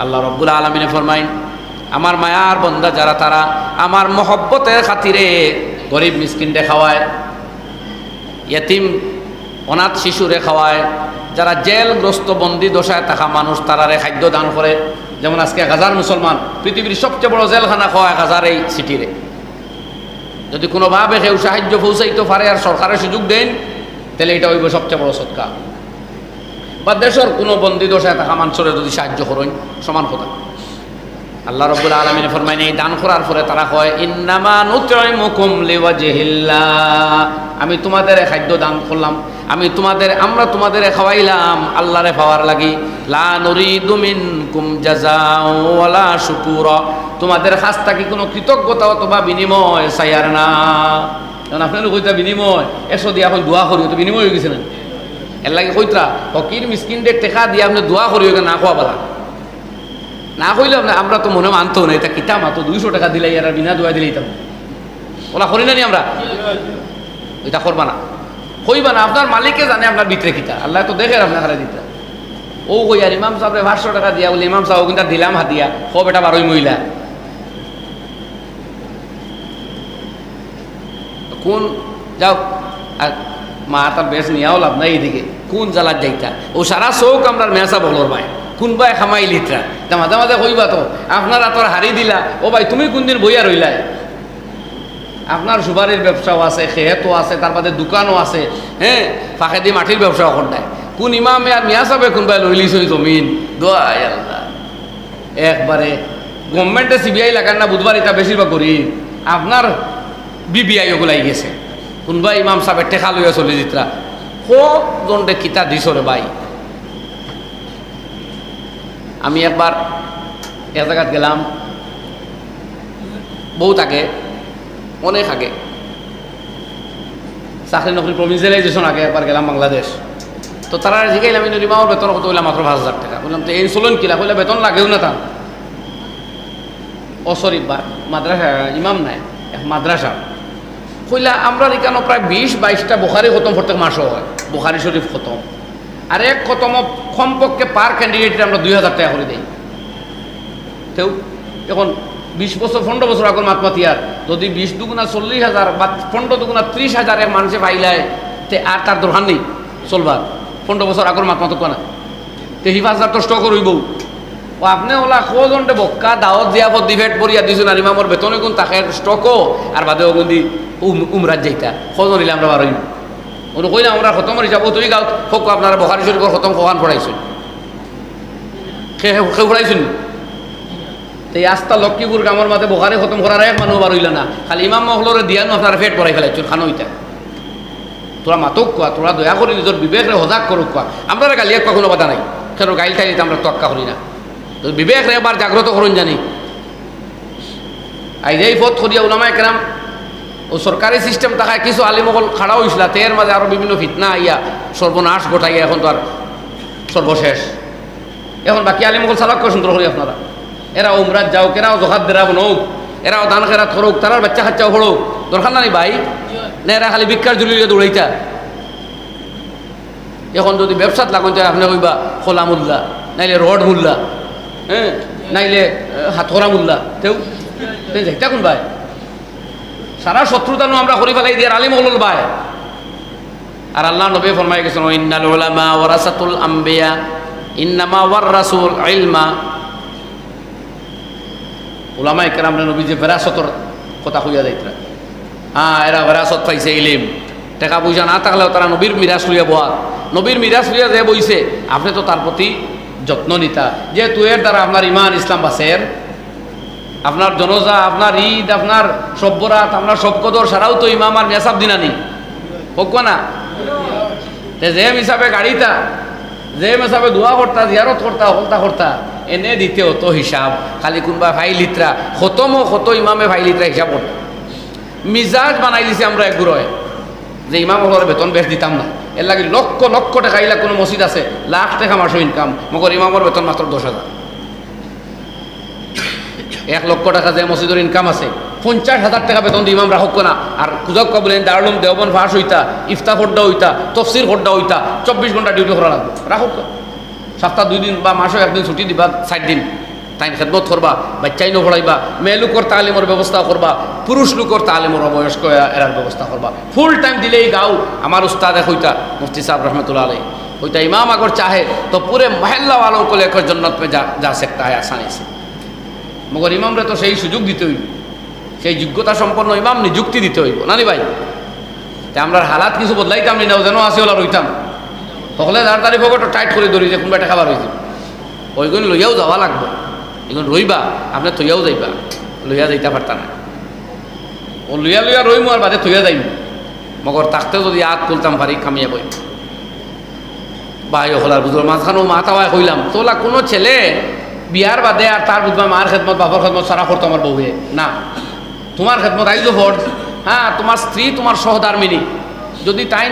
আল্লাহ রাব্বুল আলামিন ফরমায় আমার মায়ার বান্দা যারা তারা আমার মহব্বতের খাতিরে গরিব মিসকিনরে খাওয়ায় ইয়তিম অনাথ শিশুরে খাওয়ায় যারা জেলগ্রস্ত বন্দি দশায় থাকা মানুষ তারারে খাদ্য দান করে যেমন আজকে 1000 মুসলমান পৃথিবীর সবচেয়ে বড় জেলখানা খাওয়ায় 1000 এই সিটিরে যদি কোনোভাবে কেউ সাহায্য পৌঁছাইতে পারে আর সরকারের সুযোগ দেন তাহলে এটা হইব সবচেয়ে বড় সদকা বা দেশের কোনো বন্দি দশায় থাকা মানুষের যদি সাহায্য করেন সমান কথা আল্লাহ রাব্বুল আলামিন ফরমায় এই দান করার পরে তারা কয় ইন্নামা নুতইমুকুম লিওয়াজহিল্লাহ আমি তোমাদের খাদ্য দান করলাম আমরা তোমাদের খাওয়াইলাম আল্লাহরে পাওয়ার লাগি লা নুরিদু মিনকুম জাযাও ওয়ালা শুকুরা তোমাদের কাছ থেকে কোনো কৃতজ্ঞতা অথবা বিনিময় চাইয়ার না কারণ আপনারা কইতা বিনিময় 100 দিয়া এখন দোয়া করি তো বিনিময় হয়ে গেছে না এর লাগে কইতা ফকির মিসকিনদের টাকা দিয়ে আপনি দোয়া করি না খাওয়া বলা না কইলে আমরা তো মনে মানতো না এটা কিতা মাত্র 200 টাকা দিলাই আর বিনা দোয়া দিলেই তো ওলা করি না নি আমরা এটা করবা না কইবা না আপনার মালিকে জানে আপনার ভিতরে কিতা আল্লাহ তো দেখে আপনার হারে দিতা ও কই আর ইমাম সাহেব 500 টাকা দিয়া বলে ইমাম সাহেব কিন্তু দিলাম হাতিয়া ও বেটা 12 মহিলা কোন যাও আর মা তার বেশ নিয়াও লাভ নাই এদিকে কোন জ্বালার যাইতা ও সারা চৌক আমরা মেসা বলর ভাই কোনবাই খামাই লিটরা তা মাঝে মাঝে কইবা তো আপনারা তোর হারি দিলা ও ভাই তুমি কোনদিন বইয়া রইলাই আপনার সুপারির ব্যবসাও আছে খেহেতও আছে তার বাদে দোকানও আছে হ্যাঁ ফাঁকে দিয়ে মাটির ব্যবসাও করতায় কোন ইমামে আর মিয়া সাহেব কোনবাই লইলিস ওই জমিন দোয়াই আল্লাহ একবারে গভর্নমেন্টে সিবিআই লাগান না বুধবার এটা বেশিরভাগ করি আপনার বিবিআই ওগুলাই গেছে কোনবাই ইমাম সাহেবের টেকা লইয়া চলে জিতরা খুব জনটে কিতা দিস রে ভাই আমি একবার এক জায়গাত গেলাম বহুত আগে অনেক আগে চাকরি নকরি প্রভিন্সিয়ালাইজেশন আগে একবার গেলাম বাংলাদেশ তো তারা জিগাইলাম আমি রিমাওর বেতন কত হইলাম মাত্র 5000 টাকা বললাম তো এই চলুন কিলা কইলে বেতন লাগেও না তা ও সরি মাদ্রাসা ইমাম নাই এক মাদ্রাসা কইলা আমরা এখানে প্রায় 20-22টা বুখারি খতম প্রত্যেক মাসও হয় বুখারি শরীফ খতম আর এক খতম কমপক্ষে পার ক্যান্ডিডেটের আমরা 2000 টাকা করে দিই তেও এখন 20 বছর 15 বছর আগের মাতমাতিয়ার যদি 20 দুগুণা 40,000 বা 15 দুগুণা 30,000 এক মানুষে পাইলায় তে আর তার দরকার নেই চলবার 15 বছর আগের মাতমাত কোনা তে 5,000 তো স্টক রইব ও আপনি ওলা কোজনটে বক্কা দাওয়াত দিয়া পর ডিভেট পড়িয়া দিছেন আর ইমামর বেতনে কোন তাকে স্টকও আর বাদে ওগুলি উমরাত যাইতা কোজন নিলে আমরা বারোই ওরা কইলা আমরা খতমের হিসাব তুই গাও হোক আপনারা বুখারী শরীফের খতম কোরআন পড়াইছেন খেয়ে পড়াইছেন এই আস্তা লক্ষ্মীপুর গ্রামের মাঝে বুখারী খতম করার এক মানুষ বার হইল না খালি ইমাম মহলরে দিয়ানো আপনারা ফেট পড়াই ফেলাইছেন খানো হইতা তোরা মাতক কোয়া তোরা দয়া করে নিজের বিবেকরে সজাগ করুক কোয়া আমরা গালি এক কোনো কথা নাই কেন গাইল টাইলিতে আমরা তোয়াক্কা করি না তো বিবেকরে এবার জাগ্রত করুন জানি আই এই পথ করিয়া উলামায়ে কেরাম ও সরকারি সিস্টেম থাকায় কিছু আলিমগল খাড়া হয়েছিল এর মাঝে আরও বিভিন্ন ফিতনা আইয়া সর্বনাশ ঘটাইয়া এখন তো আর সর্বশেষ এখন বাকি আলিমগল চালক সুন্দর করি আপনারা এরা উমরাত যাও এরাও জহাত দেরাব নৌক এরাও দান খেরাত করুক তারার বাচ্চা খাচ্চাও হড়ুক দরকার নাই ভাই না এরা খালি ভিক্ষার জুলিয়ে দৌড়াইতা এখন যদি ব্যবসাত লাগুন যায় আপনি কইবা খোলা মুল্লা নাইলে রড মুল্লা হ্যাঁ নাইলে হাতখরা মুল্লা তেও যাইতা কোন ভাই সারা শত্রুতানো আমরা করি ফেলাই দিয়ে আলিম হল ভাই আর আল্লাহ নবী ফরমাই গেছেন ইন্নাল উলামা ওয়ারাসাতুল আম্বিয়া ইন্নামা ওয়ারাসুল ইলমা উলামায়ে কেরাম নবী যে ফেরাসতর কথা কইয়া যাইতরা হ্যাঁ এরা ফেরাসত পাইছে ইলম টাকা পয়সা না থাকলেও তারা নবীর মিরাজ লইয়া বহার নবীর মিরাজ লইয়া যে বইছে আপনি তো তার প্রতি যত্ন নিতা যেহেতু এর দ্বারা আপনার ইমান ইসলাম বাসের আপনার জনজা আপনার ঈদ আপনার সব্বরাত আপনার সবকদর সারাও তো ইমাম আর মেসাব দিনানি হোক না যে হিসাবে গাড়িটা যে হিসাবে দোয়া করতা জিয়ারত করতা হলতা করতা এনে দিতে অত হিসাব খালি কোনবা ভাই লিত্রা কত ইমামে ভাই লিত্রা হিসাব করত মিজাজ বানাই দিছে আমরা এগুলোয় যে ইমাম হলের বেতন বেশ দিতাম না এর লাগে লক্ষ লক্ষ টাকা ইলা কোনো মসজিদ আছে লাখ টাকা মাসও ইনকাম মগর ইমামের বেতন মাত্র 10,000 1 লক্ষ টাকা যে মসজিদের ইনকাম আছে 50,000 টাকা বেতন দিয়ে ইমাম রাখক না আর কুজক বলেন দারুলুম দেওবন ফাঁস হইতা ইফতা খোড্ডা হইতা তফসির খোড্ডা হইতা 24 ঘন্টা ডিউটি করা লাগবে রাখক সপ্তাহ 2 দিন বা মাসও 1 দিন ছুটি দিবা 4 দিন তাই খেদমত করবা বাচ্চাই নো পড়াইবা মেয়ে লোকর তালিমের ব্যবস্থা করবা পুরুষ লোকর তালিমের বয়স্ক এরার ব্যবস্থা করবা ফুল টাইম দিলেই গাও আমার উস্তাদ হইতা মুফতি সাহেব রহমতুল্লাহ আলাই হইতা ইমাম আগর চাহে তো পুরে মহল্লা वालों को लेकर जन्नत में जा सकता है आसानी से मगर ইমামরে তো সেই সুযোগ দিতে হইব সেই যোগ্যতা সম্পন্ন ইমাম নিযুক্তি দিতে হইব না নি ভাই তাই আমরা হালাত কিছু বদলাইতাম নি না যেন আসি ওলা রইতাম সকলে তাড়াতাড়ি ফকটো টাইট করে ধরি যে কোনটা খাবার হয়েছে ওইগুলো লইয়াও যাওয়া লাগবে এখন রইবা আপনি থইয়াও যাইবা লইয়া যাইতে পারতা না ও লইয়া রইমু আর বাদে থইয়া যাইম মগর তাকতেও যদি আগ তুলতাম পারি কামিয়া বই ভাই হলার বুঝলো মাঝখানো মাথাওয়ায় কইলাম তোলা কোনো ছেলে বিয়ার বাদে আর তার বুঝবা মার খেদমত বাবার খেদমত সারা করতো আমার বউয়ে না তোমার খেদমত আইজো ফর্জ হ্যাঁ তোমার স্ত্রী তোমার সহধর্মিনী যদি তাই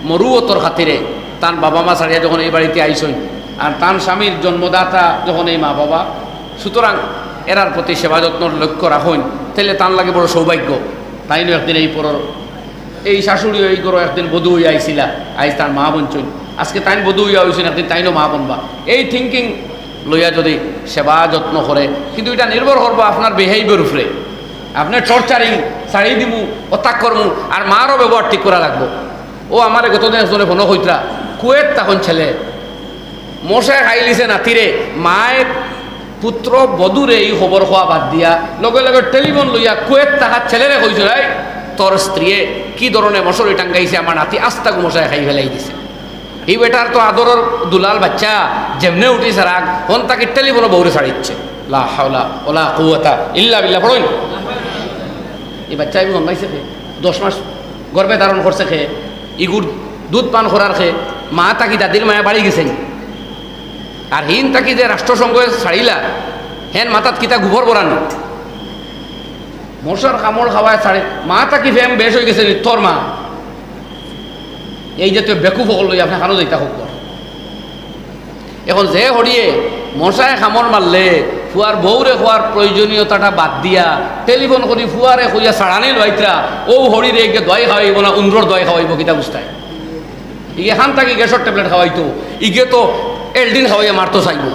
মরুও তোর খাতিরে তার বাবা মা ছাড়িয়া যখন এই বাড়িতে আইসই আর তার স্বামীর জন্মদাতা যখন এই মা বাবা সুতরাং এরার প্রতি সেবা যত্নর লক্ষ্য রাখুন তাহলে তার লাগে বড় সৌভাগ্য তাইনও একদিন এই পর এই শাশুড়ি এই করো একদিন বধূ হইয়া আইসিলা আইস তার মা বঞ্চন আজকে তাইন বধূ হইয়া হয়েছেন একদিন তাইনও মা বনবা এই থিঙ্কিং লইয়া যদি সেবা যত্ন করে কিন্তু এটা নির্ভর করবো আপনার বিহেভিয়ার উপরে আপনার টর্চারিং ছাড়ি দিমু অত্যাগ করমু আর মারও ব্যবহার ঠিক করা লাগবো ও আমার গতদিন একজনে ফোন হইতরা কুয়েত তখন ছেলে মশায় খাইলিছে নাতিরে মায়ের পুত্র বধূরে এই খবর খোয়া বাদ দিয়া লগে লগে টেলিফোন লইয়া কুয়েত তাহার ছেলেরে কইছে রাই তোর স্ত্রীয়ে কি ধরনের মশারি টাঙ্গাইছে আমার নাতি আস্তাকু মশায় খাই ফেলাই দিছে এই বেটার তো আদরের দুলাল বাচ্চা যেমনে উঠিছে রাগ হন তাকে টেলিফোনে বউরে ছাড়িচ্ছে লা হাওলা ওলা কুওয়াতা ইল্লা বিল্লাহ পড়ুন এই বাচ্চা আমি জন্মাইছে খে 10 মাস গর্ভে ধারণ করছে খে ইগুর দুধ পান করার খে মা তাকি দাদির মায়া বাড়ি গেছেন আর হিন তাকি যে রাষ্ট্রসংঘ ছাড়িলা হেন মাথাত কিতা গোবর বরানো মশার কামড় খাওয়ায় ছাড়ে মা তাকি ফেম বেশ হয়ে গেছে তোর মা এই যে তুই বেকুফ হল লই আপনি খানো যাইতা হোক এখন যে হরিয়ে মশায় কামড় মারলে ফুয়ার বউরে খোয়ার প্রয়োজনীয়তাটা বাদ দিয়া টেলিফোন করি ফুয়ারে কইয়া ছাড়ানি লইতরা ও হরিরে একে দই খাওয়াইব না উন্ডর দই খাওয়াইব কিতা বুঝতায় ইগে খান থাকি গ্যাসের ট্যাবলেট খাওয়াইতো ইগে তো এলডিন খাওয়াইয়া মারতো চাইব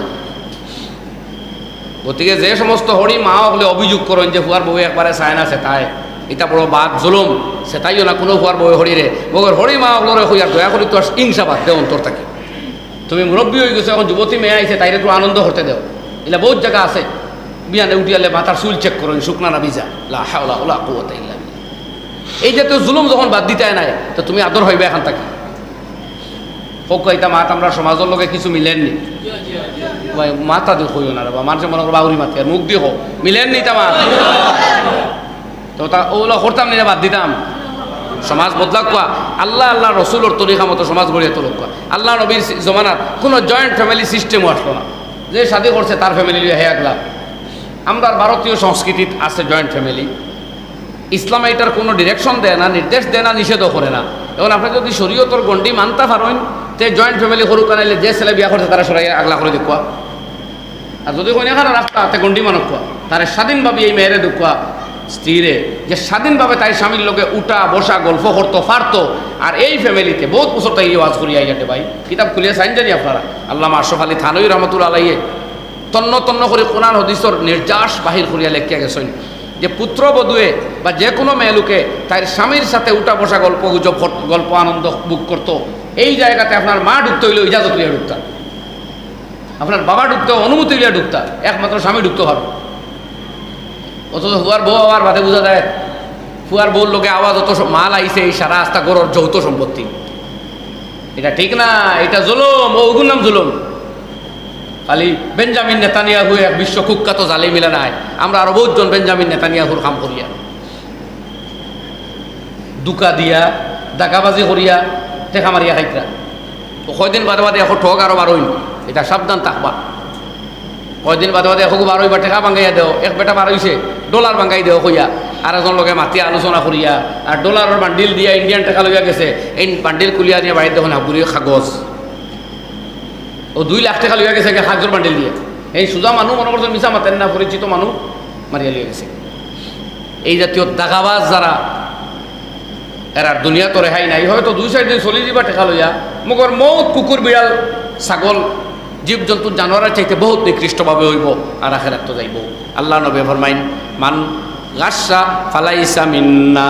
গতিকে যে সমস্ত হরি মা হলে অভিযোগ করেন যে ফুয়ার বউ একবারে চায় না সেটায় এটা বড় বাদ জুলুম সেটাইও না কোনো ফুয়ার বউ হরিরে বউর হরি মা হলরে হইয়ার দয়া করি তো হিংসা বাদ দেও অন্তর থাকি তুমি মুরব্বী হয়ে গেছো এখন যুবতী মেয়ে আইছে তাইরে একটু আনন্দ করতে দেও এটা বহুত জায়গা আছে বিয়ানে উঠিয়ালে মাথার চুল চেক করেন শুকনা না ভিজা লা হাওলা ওলা কুওয়াতা ইল্লা বিল্লাহ এই জাতীয় জুলুম যখন বাদ দিতে নাই তো তুমি আদর হইবে এখন থাকি হোক এটা মাত আমরা সমাজের লগে কিছু মিলেননি মাতা দিয়ে হইও না বা মানুষের মনে করো বাউরি মাতি আর মুখ দিয়ে হোক মিলেননি তা মা তো তা ওগুলো করতাম নি বাদ দিতাম সমাজ বদলাক কোয়া আল্লাহ আল্লাহ রসুলোর তরিকা মতো সমাজ গড়িয়ে তোলক কোয়া আল্লাহ নবীর জমানার কোনো জয়েন্ট ফ্যামিলি সিস্টেমও আসলো না যে শাদি করছে তার ফ্যামিলি হে আগলা আমরা ভারতীয় সংস্কৃতিত আছে জয়েন্ট ফ্যামিলি ইসলামে এটার কোনো ডিরেকশন দেয় না নির্দেশ দেয় না নিষেধও করে না এখন আপনি যদি শরীয়তর গণ্ডি মানতে পারেন তে জয়েন্ট ফ্যামিলি সরু কানাইলে যে ছেলে বিয়া করছে তারা সরাই আগলা করে দেখুয়া আর যদি কোনো এখানে রাস্তা হাতে গণ্ডি মানক কোয়া তারা স্বাধীনভাবে এই মেয়েরে দেখুয়া স্ত্রীরে যে স্বাধীনভাবে তাই স্বামীর লোকে উঠা বসা গল্প করতো পারতো আর এই ফ্যামিলিতে বহুত বছর তাই ওয়াজ করিয়া যাতে ভাই কিতাব খুলিয়ে সাইন জানি আপনারা আল্লামা আশরাফ আলী থানভী রহমতুল্লাহ আলাইয়ে তন্ন তন্ন করে কোরআন হাদিসের নির্যাস বাহির করিয়া লেখিয়া গেছেন যে পুত্রবধূয়ে বা যে কোনো মেয়ে লোকে তার স্বামীর সাথে উঠা বসা গল্প গুজব গল্প আনন্দ বুক করতো এই জায়গাতে আপনার মা ঢুকতে হইলে ইজাজত লিয়া ঢুকতা আপনার বাবা ঢুকতে অনুমতি লিয়া ঢুকতা একমাত্র স্বামী ঢুকতে হবে অথচ ফুয়ার বউ আবার বাদে বোঝা যায় ফুয়ার বউর লোকে আওয়াজ অত মাল আইসে এই সারা রাস্তা গড়র যৌথ সম্পত্তি এটা ঠিক না এটা জুলুম ওগুর নাম জুলুম খালি বেঞ্জামিন নেতানিয়াহু এক বিশ্ব কুখ্যাত জালে মিলে নাই আমরা আরো বহুতজন বেঞ্জামিন নেতানিয়াহুর কাম করিয়া দুকা দিয়া ডাকাবাজি করিয়া টেকা মারিয়া খাইতরা কয়দিন বাদে বাদে এখন ঠক আরো বারোইন এটা সাবধান থাকবা কয়দিন বাদে বাদে এখন 12 টাকা ভাঙাইয়া দেও, এক বেটা 12 হইছে ডলার ভাঙাই দেও কইয়া, আর একজন লোকে মাতি আলোচনা করিয়া আর ডলারের বান্ডিল দিয়া ইন্ডিয়ান টাকা লইয়া গেছে, এই বান্ডিল খুলিয়া নিয়ে বাড়িতে দেখুন হাবুরিয়ে কাগজ, ও 2 লাখ টাকা লইয়া গেছে কাগজের বান্ডিল দিয়ে। এই সোজা মানুষ মনে করছেন মিশা মাতেন না, পরিচিত মানুষ মারিয়া লিয়ে গেছে। এই জাতীয় দাগাবাজ যারা, এরা দুনিয়া তো রেহাই নাই, হয়তো 2-4 দিন চলি যাবা টাকা লইয়া, মগর মৌত কুকুর বিড়াল ছাগল জীবজন্তু জানোয়ারের চাইতে বহুত নিকৃষ্টভাবে হইব আর আখেরাত তো যাইব। আল্লাহ নবী ফরমাইন মান গাসা ফালাইসা মিন্না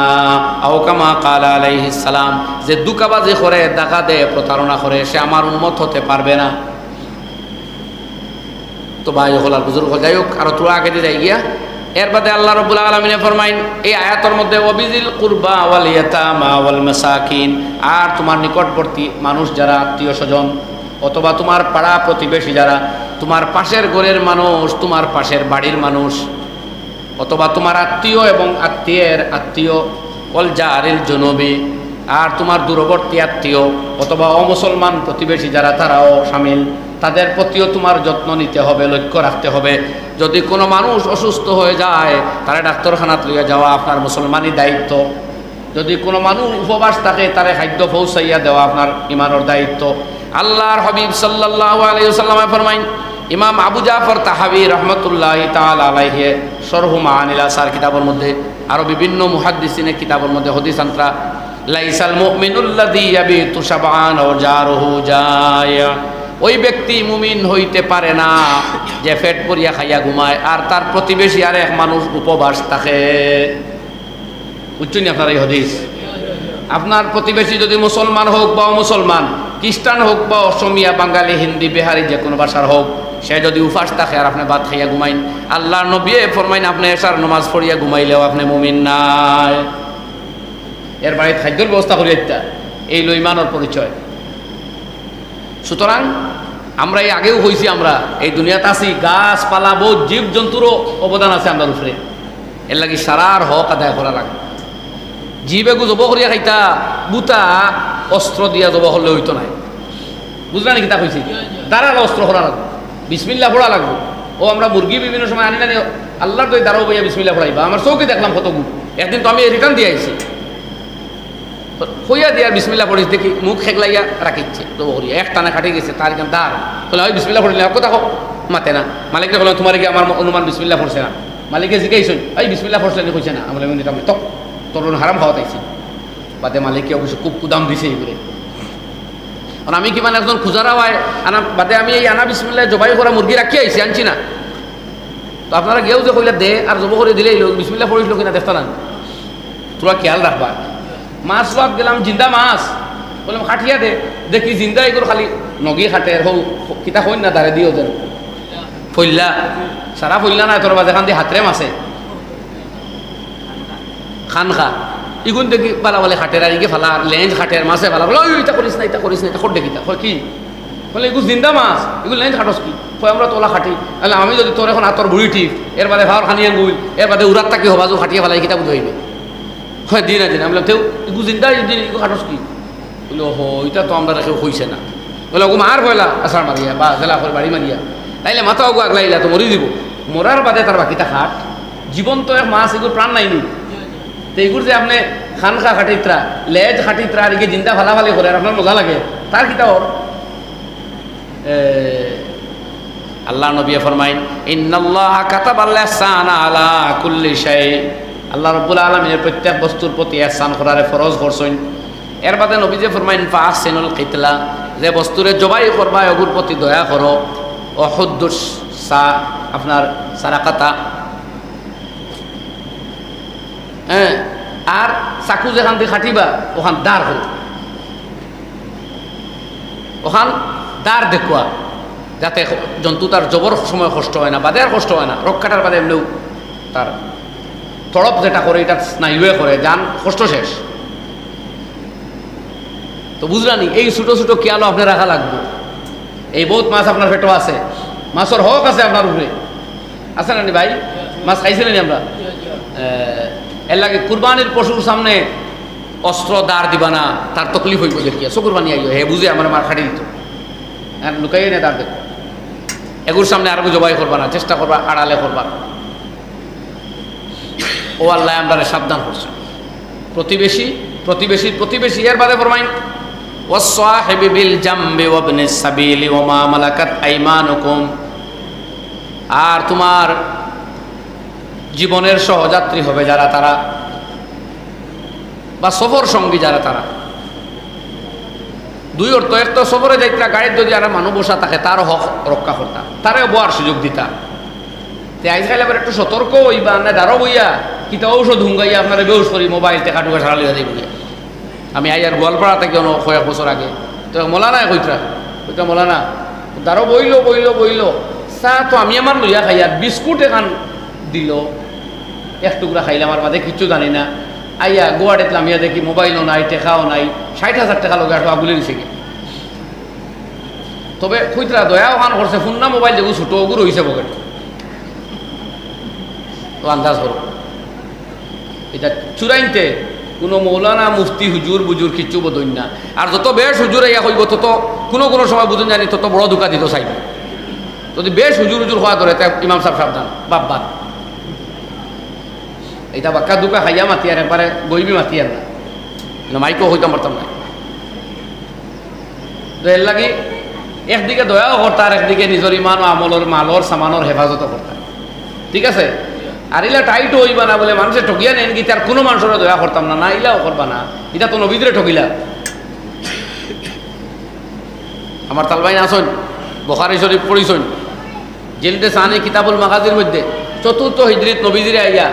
আও কামা ক্বালা আলাইহিস সালাম, যে দুকাবাজি করে, দাগা দেয়, প্রতারণা করে, সে আমার উম্মত হতে পারবে না। তো ভাই হল আর বুজুর্গ যাই হোক, আর তোরা আগে দিয়ে যাই গিয়া। এর বাদে আল্লাহ রাব্বুল আলামিন ফরমাইন এই আয়াতের মধ্যে ওয়াবিজিল কুরবা ওয়াল ইয়াতামা ওয়াল মাসাকিন, আর তোমার নিকটবর্তী মানুষ যারা, আত্মীয় স্বজন অথবা তোমার পাড়া প্রতিবেশী যারা, তোমার পাশের ঘরের মানুষ, তোমার পাশের বাড়ির মানুষ, অথবা তোমার আত্মীয় এবং আত্মীয়ের আত্মীয়, ওয়াল জারিল জুনুবি, আর তোমার দূরবর্তী আত্মীয় অথবা অমুসলমান প্রতিবেশী যারা, তারাও শামিল, তাদের প্রতিও তোমার যত্ন নিতে হবে, লক্ষ্য রাখতে হবে। যদি কোনো মানুষ অসুস্থ হয়ে যায়, তারা ডাক্তারখানাত লইয়া যাওয়া আপনার মুসলমানি দায়িত্ব। যদি কোনো মানুষ উপবাস থাকে, তারে খাদ্য পৌঁছাইয়া দেওয়া আপনার ইমানের দায়িত্ব। আল্লাহর হাবিব সাল্লাল্লাহু আলাইহি ওয়াসাল্লাম ফরমাইন, ইমাম আবু জাফর তাহাবি রহমতুল্লাহি তাআলা আলাইহি শরহু মাআনিল আসার কিতাবের মধ্যে, আরো বিভিন্ন মুহাদ্দিসিনের কিতাবের মধ্যে হাদিস আনরা, লাইসাল মুমিনুল্লাযী ইয়াবিতু শাবআন ওয়া জারুহু জায়া, ওই ব্যক্তি মুমিন হইতে পারে না যে পেট ভরিয়া খাইয়া ঘুমায় আর তার প্রতিবেশী আর এক মানুষ উপবাস থাকে। বুঝছেন আপনার এই হাদিস? আপনার প্রতিবেশী যদি মুসলমান হোক বা অমুসলমান, খ্রিস্টান হোক বা অসমিয়া, বাঙালি, হিন্দি, বিহারি, যে কোনো ভাষার হোক, সে যদি উপাস থাকে আর আপনি ভাত খাইয়া ঘুমাইন, আল্লাহর নবী ফরমাইন আপনি এশার নামাজ পড়িয়া ঘুমাইলেও আপনি মুমিন নাই। এর বাড়িতে খাদ্যের ব্যবস্থা করিয়া দিতা, এই লো ইমানের পরিচয়। সুতরাং আমরা এই আগেও হয়েছি, আমরা এই দুনিয়াতে আছি, গাছপালা, বহুত জীবজন্তুরও অবদান আছে আমার উপরে। এর লাগি সারার হক আদায় করা লাগে। জীবেগু জব করিয়া খাইতা, বুতা অস্ত্র দিয়া জব হলে হইতো নাই। বুঝলা নাকি? তা কইছি দাঁড়ালো অস্ত্র করা লাগবে, বিসমিল্লাহ পড়া লাগবে। ও আমরা মুরগি বিভিন্ন সময় আনি না, আল্লাহর তো দাঁড়াও ভাইয়া বিসমিল্লাহ পড়াইবা। আমার চৌকে দেখলাম কতগু, একদিন তো আমি রিটার্ন দিয়ে আইছি, হইয়া দিয়া বিসমিল্লাহ পড়িস, দেখি মুখ খেগলাইয়া রাখিচ্ছে তো করিয়া এক টানা খাটি গেছে, তার এখানে দাঁড় বলে ওই বিসমিল্লাহ পড়িলে কথা হোক মাতে না। মালিককে বললাম তোমার কি আমার অনুমান বিসমিল্লাহ পড়ছে না? মালিকে জিজ্ঞাসা এই বিসমিল্লাহ পড়ছে না, কইছে না। আমি বললাম তো তোর হারাম খাওয়া তাইছি। বাদে মালিককে অবশ্য খুব কুদাম দিছে এইগুলো। কারণ আমি কিমান একজন খুজারা হয় আনা বাদে, আমি এই আনা বিসমিল্লাহ জবাই করা মুরগি রাখি আইছি, আনছি না। তো আপনারা গেও যে কইলা দে আর জব করে দিলেই বিসমিল্লাহ পড়িছিল কিনা দেখতে না, তোরা খেয়াল রাখবা। মাছ লোক গেলাম, জিন্দা মাছ বললাম খাটিয়া দে, দেখি জিন্দা এগুলো খালি নগি খাটের হৌ কিতা হইন না, দাঁড়ে দিও যেন ফইল্লা সারা ফইল্লা না, তোর বাজে খান দিয়ে হাতরে মাছে খান খা ইগুন দেখি পালা বলে খাটের, আর ইগে ফালা লেঞ্জ খাটের মাছে ফালা বলে ওই এটা করিস না, এটা করিস না, এটা খোট দেখি তা কি বলে এগুলো জিন্দা মাছ, এগুলো লেঞ্জ খাটস কি? আমরা তোলা খাটি। তাহলে আমি যদি তোর এখন হাতর বুড়ি ঠিক, এর বাদে ভাওয়ার খানিয়ে গুল, এর বাদে উড়াত তাকে হবাজু খাটিয়ে ফেলাই, কিতা বুঝাইবে? হয় দিন আছে না, আমি তেও ইগু জিন্দা দিন ইগু খাটস কি? বলে হো এটা তো আমরা রেখেও হইছে না। বলে ওগু মার হইলা আষাঢ় মারিয়া বা জেলা করে বাড়ি মারিয়া, তাইলে মাথা ওগু আগলাইলা তো মরি দিব। মরার বাদে তার বাকিটা খাট, জীবন্ত এক মাছ এগুলো প্রাণ নাইনি। তো এগুলো যে আপনি খান খা খাটিত্রা, লেজ খাটিত্রা, আর এগিয়ে জিন্দা ফালাফালি করে আর আপনার মজা লাগে, তার কিতা ওর? আল্লাহ নবী ফরমাইন ইন্নাল্লাহা কাতাবাল ইহসানা আলা কুল্লি শাই, আল্লাহ রাব্বুল আলামিনের প্রত্যেক বস্তুর প্রতি ইহসান করারে ফরজ করছেন। এর বাদে নবী যে ফরমাইন ফাহসিনুল কিতলা, যে বস্তুরে জবাই করবা ওগুর প্রতি দয়া করো। ও হুদ্দুস সা আপনার সারাকাতা, হ্যাঁ, আর চাকু যেখান দিয়ে খাটিবা ওখান দাঁড় করো, ওখান দাঁড় দেখুয়া, যাতে জন্তু তার জবর সময় কষ্ট হয় না, বাদে আর কষ্ট হয় না। রক্ষাটার বাদে এমনিও তার তড়প যেটা করে এটা স্নায়ুয়ে করে, যান কষ্ট শেষ। তো বুঝলানি এই ছোটো ছোটো খেয়ালও আপনি রাখা লাগবে। এই বহুত মাছ আপনার পেটও আছে, মাছের হক আছে আপনার উপরে, আছে না ভাই? মাছ খাইছিলেন আমরা? এর লাগে কুরবানির পশুর সামনে অস্ত্র দাঁড় দিবা না, তার তকলিফ হইব দেখিয়া। চকুরবানি আইও হে বুঝে আমার মার খাটি দিত, আর লুকাইয়ে না দাঁড় দেখো। এগুর সামনে আর জবাই করবা না, চেষ্টা করবা আড়ালে করবা। ও আল্লাহ আমরা সাবধান করছে। প্রতিবেশী প্রতিবেশীর প্রতিবেশী এর বাদে ফরমাইন ওয়াসসাহিবি বিল জামবি ওয়াবনিস সাবিলি ওয়া মা মালাকাত আইমানুকুম, আর তোমার জীবনের সহযাত্রী হবে যারা, তারা বা সফর সঙ্গী যারা, তারা দুই অর্থ। এক তো সফরে যাইতা গাড়ির যদি আর মানুষ বসা থাকে তারও হক রক্ষা করতা, তারও বোয়ার সুযোগ দিতা। তে আজকাল আবার একটু সতর্ক হইবা না, দাঁড়ো বইয়া কিতা ঔষধ হুঙ্গাইয়া আপনারা বেউস করি মোবাইল টেকা টুকা সারা লিয়া যাইব। আমি আইয়ার গোয়ালপাড়া থেকে কয়েক বছর আগে তো মলানা কইতা কইতা মলানা দাঁড়ো বইল বইল বইল চা তো আমি আমার লইয়া খাই, আর বিস্কুট এখান দিল এক টুকরা খাইলাম, আর বাদে কিচ্ছু জানি না। আইয়া গোয়া দেখলাম, ইয়া দেখি মোবাইলও নাই, টেকাও নাই, 60,000 টাকা লোক একটু আগুলে দিছে কি। তবে খুঁতরা দয়া ওখান করছে, ফোন না মোবাইল যেগুলো ছোটো ওগুলো হয়েছে পকেট, তো আন্দাজ করো। এটা চুরাইনতে কোনো মৌলানা মুফতি হুজুর বুজুর কিচ্ছু বোধন না। আর যত বেশ হুজুর ইয়া হইব তত কোনো কোনো সময় বুঝুন জানি তত বড় ধোকা দিত চাইব। যদি বেশ হুজুর হুজুর হওয়া ধরে তা ইমাম সাহেব সাবধান বাপ। এটা বাক্কা দুকা খাইয়া মাতি আর একবারে বইবি মাতি আর না, মাইকেও হইতাম পারতাম না। তো এর লাগি একদিকে দয়াও করতা, আর একদিকে নিজের ইমান ও আমলের মালর সামানোর হেফাজতও করতা, ঠিক আছে। আর ইলা টাইটও হইবা না বলে মানুষের ঠকিয়া নেন কি, তার কোনো মানুষের দয়া করতাম না, না ইলাও করবা না। এটা তো নবীদের ঠকিলা। আমার তালবাইন আসন বুখারী শরীফ পড়িছন, জেলদে সানি কিতাবুল মাগাজির মধ্যে 4th হিজরিত নবীজিরে আইয়া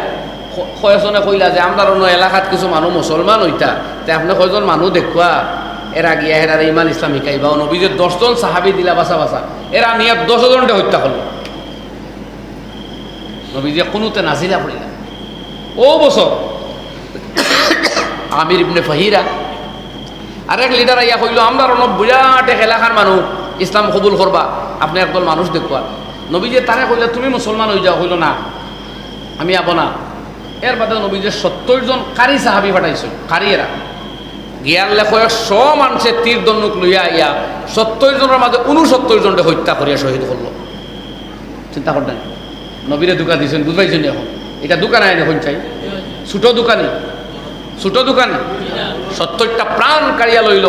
কয়েকজনে কইলা যে আমরা অন্য এলাকাত কিছু মানুষ মুসলমান হইতা, তাই আপনি কয়জন মানুষ দেখুয়া এরা গিয়া হেরারে ইমান ইসলাম শিকাইবা। ও নবীজির 10 জন সাহাবি দিলা বাসা বাসা, এরা নিয়ে 10 জনকে হত্যা করলো। নবীজি কোনোতে নাজিলা পড়িলা। ও বছর আমির ইবনে ফাহিরা আরেক লিডার আইয়া কইল আমরা অন্য বিরাট এক এলাকার মানুষ ইসলাম কবুল করবা, আপনি একদল মানুষ দেখুয়া। নবীজি তারা কইলে তুমি মুসলমান হয়ে যাও, হইল না আমি আবো না। এর বাদে নবীজির 70 জন কারি সাহাবি পাঠাইছিল, কারি এরা গিয়ার লেখ 100 মানুষের তীর দন্নুক লইয়া আইয়া 70 জনের মাঝে 69 জনকে হত্যা করিয়া শহীদ করলো। চিন্তা করতেন নবীরে দোকান দিয়েছেন, বুঝবাইছেন। এখন এটা দোকান আইন এখন চাই ছোট দোকানি, ছোট দোকানি 70টা প্রাণ কাড়িয়া লইল।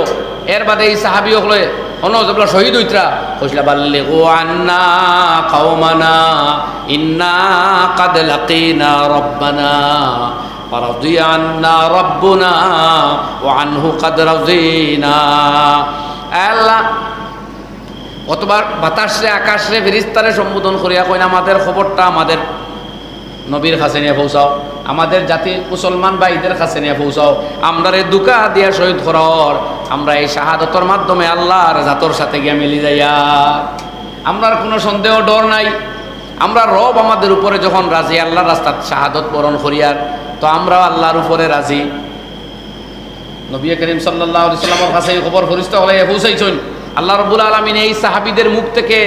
এর বাদে এই সাহাবি হলে অন যেগুলো শহীদ হইতরা কইলা বাল্লিগু আন্না কওমানা ইন্না কাদ লাকিনা রব্বানা ফারাদিয়া আন্না রব্বুনা ওয়া আনহু কাদ রাযিনা। আল্লাহ অতবার বাতাসে আকাশে ফেরেশতারে সম্বোধন করিয়া কইনা আমাদের খবরটা আমাদের নবীর কাছে নিয়ে পৌঁছাও, আমাদের জাতি মুসলমান ভাইদের কাছে নিয়ে পৌঁছাও। আমরা এই দুকা দিয়া শহীদ করার, আমরা এই শাহাদতর মাধ্যমে আল্লাহর জাতর সাথে গিয়ে মিলি যাইয়া। আমরার কোনো সন্দেহ ডর নাই। আমরা রব আমাদের উপরে যখন রাজি, আল্লাহর রাস্তাত শাহাদত বরণ করিয়ার, তো আমরাও আল্লাহর উপরে রাজি। নবী করিম সাল্লাল্লাহু আলাইহি ওয়াসাল্লামের কাছে এই খবর ফরিস্তা হলে পৌঁছাইছেন। আল্লাহ রাব্বুল আলামিন এই সাহাবীদের মুখ থেকে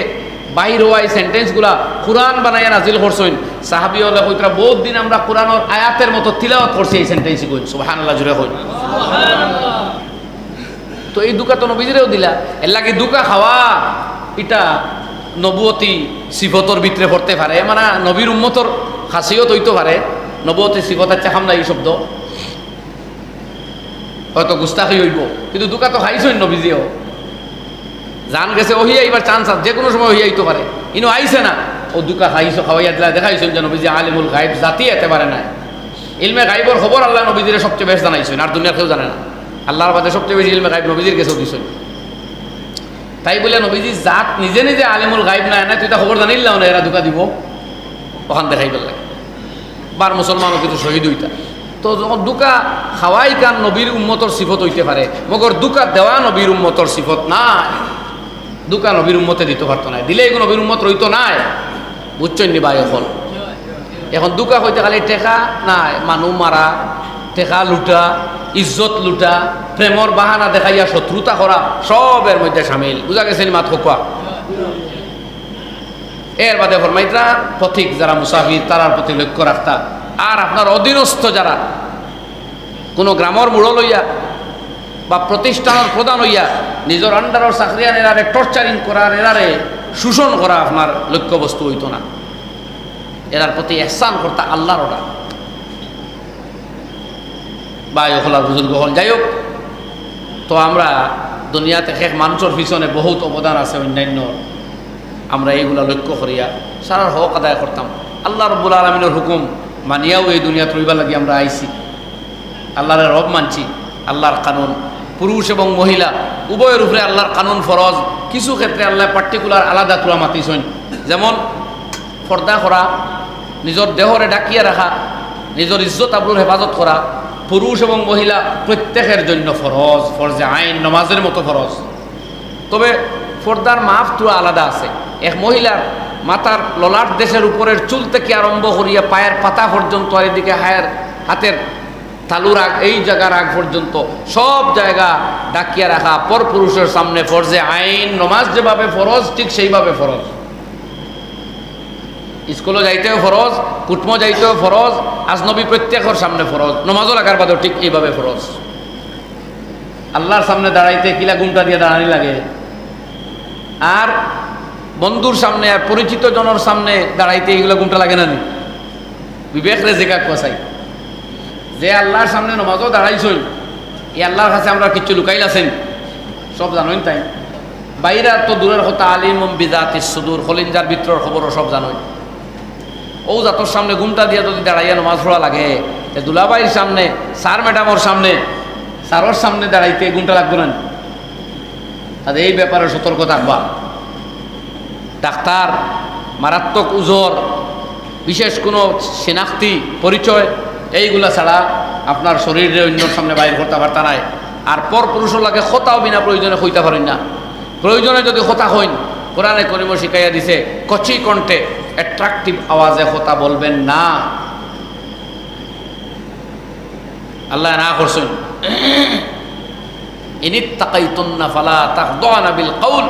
বাহির হওয়া এই সেন্টেন্সগুলা কোরআন বানাইয়া নাজিল করছেন। সাহাবী হলে কইতরা বহুত দিন আমরা কোরআনের আয়াতের মতো তিলাওয়াত করছি এই সেন্টেন্সই কইন সুবহানাল্লাহ জুড়ে কইন সুবহানাল্লাহ। তো এই দুকা তো নবীদেরও দিলা, এর লাগে দুকা খাওয়া এটা নবুয়তি সিফতর ভিতরে পড়তে পারে, মানে নবীর উম্মতর খাসিয়ত হইতে পারে। নবুয়তি সিফতের চাখাম না এই শব্দ, হয়তো গুস্তাখি হইব, কিন্তু দুকা তো খাইছেন নবীজিও। জান গেছে ওহি এইবার চান্স আছে, যে কোনো সময় ওহি আইতে পারে, ইনো আইছে না ও দুকা খাইছো খাওয়াইয়া দিলা দেখাইছেন যে নবীজি আলিমুল গায়েব জাতি এতে পারে না। ইলমে গায়েবের খবর আল্লাহ নবীজির সবচেয়ে বেশি জানাইছেন, আর দুনিয়ার কেউ জানে না। আল্লাহর বাদে সবচেয়ে বেশি ইলমে গায়েব নবীজির কাছেও দিছেন। তাই বলে নবীজি জাত নিজে নিজে আলিমুল গায়েব না, তুই তা খবর জানিলাম না এরা দুকা দিব, ওখান দেখাই পেলে বার মুসলমানও কিন্তু শহীদ হইতা। তো যখন দুকা খাওয়াই কান নবীর উম্মতর সিফত হইতে পারে, মগর দুকা দেওয়া নবীর উম্মতর সিফত নাই। দুকা নবীর উম্মতে দিতে পারতো না, দিলে এগুলো নবীর উম্মত রইতো নাই। বুঝছেন নি ভাই? এখন দুকা হইতে খালি টেকা নাই, মানুষ মারা, টেকা লুটা, ইজ্জত লুটা, প্রেমর বাহানা দেখাইয়া শত্রুতা করা, সবের মধ্যে সামিল। বুঝা গেছে নি মাত খোকা? এর বাদে ফরমাইতরা পথিক যারা মুসাফির তারার প্রতি লক্ষ্য রাখতা। আর আপনার অধীনস্থ যারা কোনো গ্রামের মূল লইয়া বা প্রতিষ্ঠানের প্রধান হইয়া নিজের আন্ডারের চাকরিয়ান এরারে টর্চারিং করার, এরারে শোষণ করা আপনার লক্ষ্যবস্তু হইতো না, এরার প্রতি ইহসান করতে আল্লাহর ওটা বা হলার বুজুর্গ হল। যাই হোক, তো আমরা দুনিয়াতে এক মানুষের পিছনে বহুত অবদান আছে অন্যান্য, আমরা এইগুলা লক্ষ্য করিয়া সারার হক আদায় করতাম। আল্লাহ রব্বুল আলমিনের হুকুম মানিয়াও এই দুনিয়া রইবার লাগি আমরা আইছি, আল্লাহর রব মানছি। আল্লাহর কানুন পুরুষ এবং মহিলা উভয়ের উপরে আল্লাহর কানুন ফরজ। কিছু ক্ষেত্রে আল্লাহ পার্টিকুলার আলাদা তুলা মাতিছেন, যেমন পর্দা করা, নিজের দেহরে ডাকিয়া রাখা, নিজের ইজ্জত আবরুর হেফাজত করা পুরুষ এবং মহিলা প্রত্যেকের জন্য ফরজ, ফরজে আইন, নমাজের মতো ফরজ। তবে পর্দার মাপ তো আলাদা আছে। এক মহিলার মাথার ললাট দেশের উপরের চুল থেকে আরম্ভ করিয়া পায়ের পাতা পর্যন্ত, আর এদিকে হাতের তালুর আগ, এই জায়গার আগ পর্যন্ত সব জায়গা ডাকিয়া রাখা পর পুরুষের সামনে ফরজে আইন। নমাজ যেভাবে ফরজ ঠিক সেইভাবে ফরজ। স্কুলে যাইতেও ফরজ, কুটমো যাইতেও ফরজ, আজনবী প্রত্যেকের সামনে ফরজ, নমাজও লাগার বাদেও ঠিক এইভাবে ফরজ। আল্লাহর সামনে দাঁড়াইতে কিলা গুমটা দিয়ে দাঁড়ানি লাগে, আর বন্ধুর সামনে আর পরিচিত জনের সামনে দাঁড়াইতে এইগুলো গুমটা লাগে না নি? বিবেক রে জেকা কষাই যে আল্লাহর সামনে নমাজও দাঁড়াইছই, এই আল্লাহর কাছে আমরা কিচ্ছু লুকাইল আছেন সব জানোই। তাই বাইরা তো দূরের কথা, আলিম বিজাতিস সুদূর, খলিঞ্জার ভিতরের খবরও সব জানোই। ও জাতর সামনে ঘুমটা দিয়ে যদি দাঁড়াইয়া নমাজ পড়া লাগে, দুলাবাইয়ের সামনে, স্যার ম্যাডামর সামনে, স্যারের সামনে দাঁড়াইতে ঘুমটা লাগতো না? আর এই ব্যাপারে সতর্ক থাকবা। ডাক্তার মারাত্মক উজর, বিশেষ কোনো শনাক্তি পরিচয় এইগুলা ছাড়া আপনার শরীরে অন্যর সামনে বাইর করতে পারতা নাই। আর পর পুরুষের লাগে খতাও বিনা প্রয়োজনে হইতে পারেন না। প্রয়োজনে যদি কথা হইন, কোরআনে করিম শিখাইয়া দিছে কচি কণ্ঠে অ্যাট্রাকটিভ আওয়াজে কথা বলবেন না। আল্লাহ না করছেন ইনিত্তাকাইতুন্না ফালা তাখদুনা বিল কওল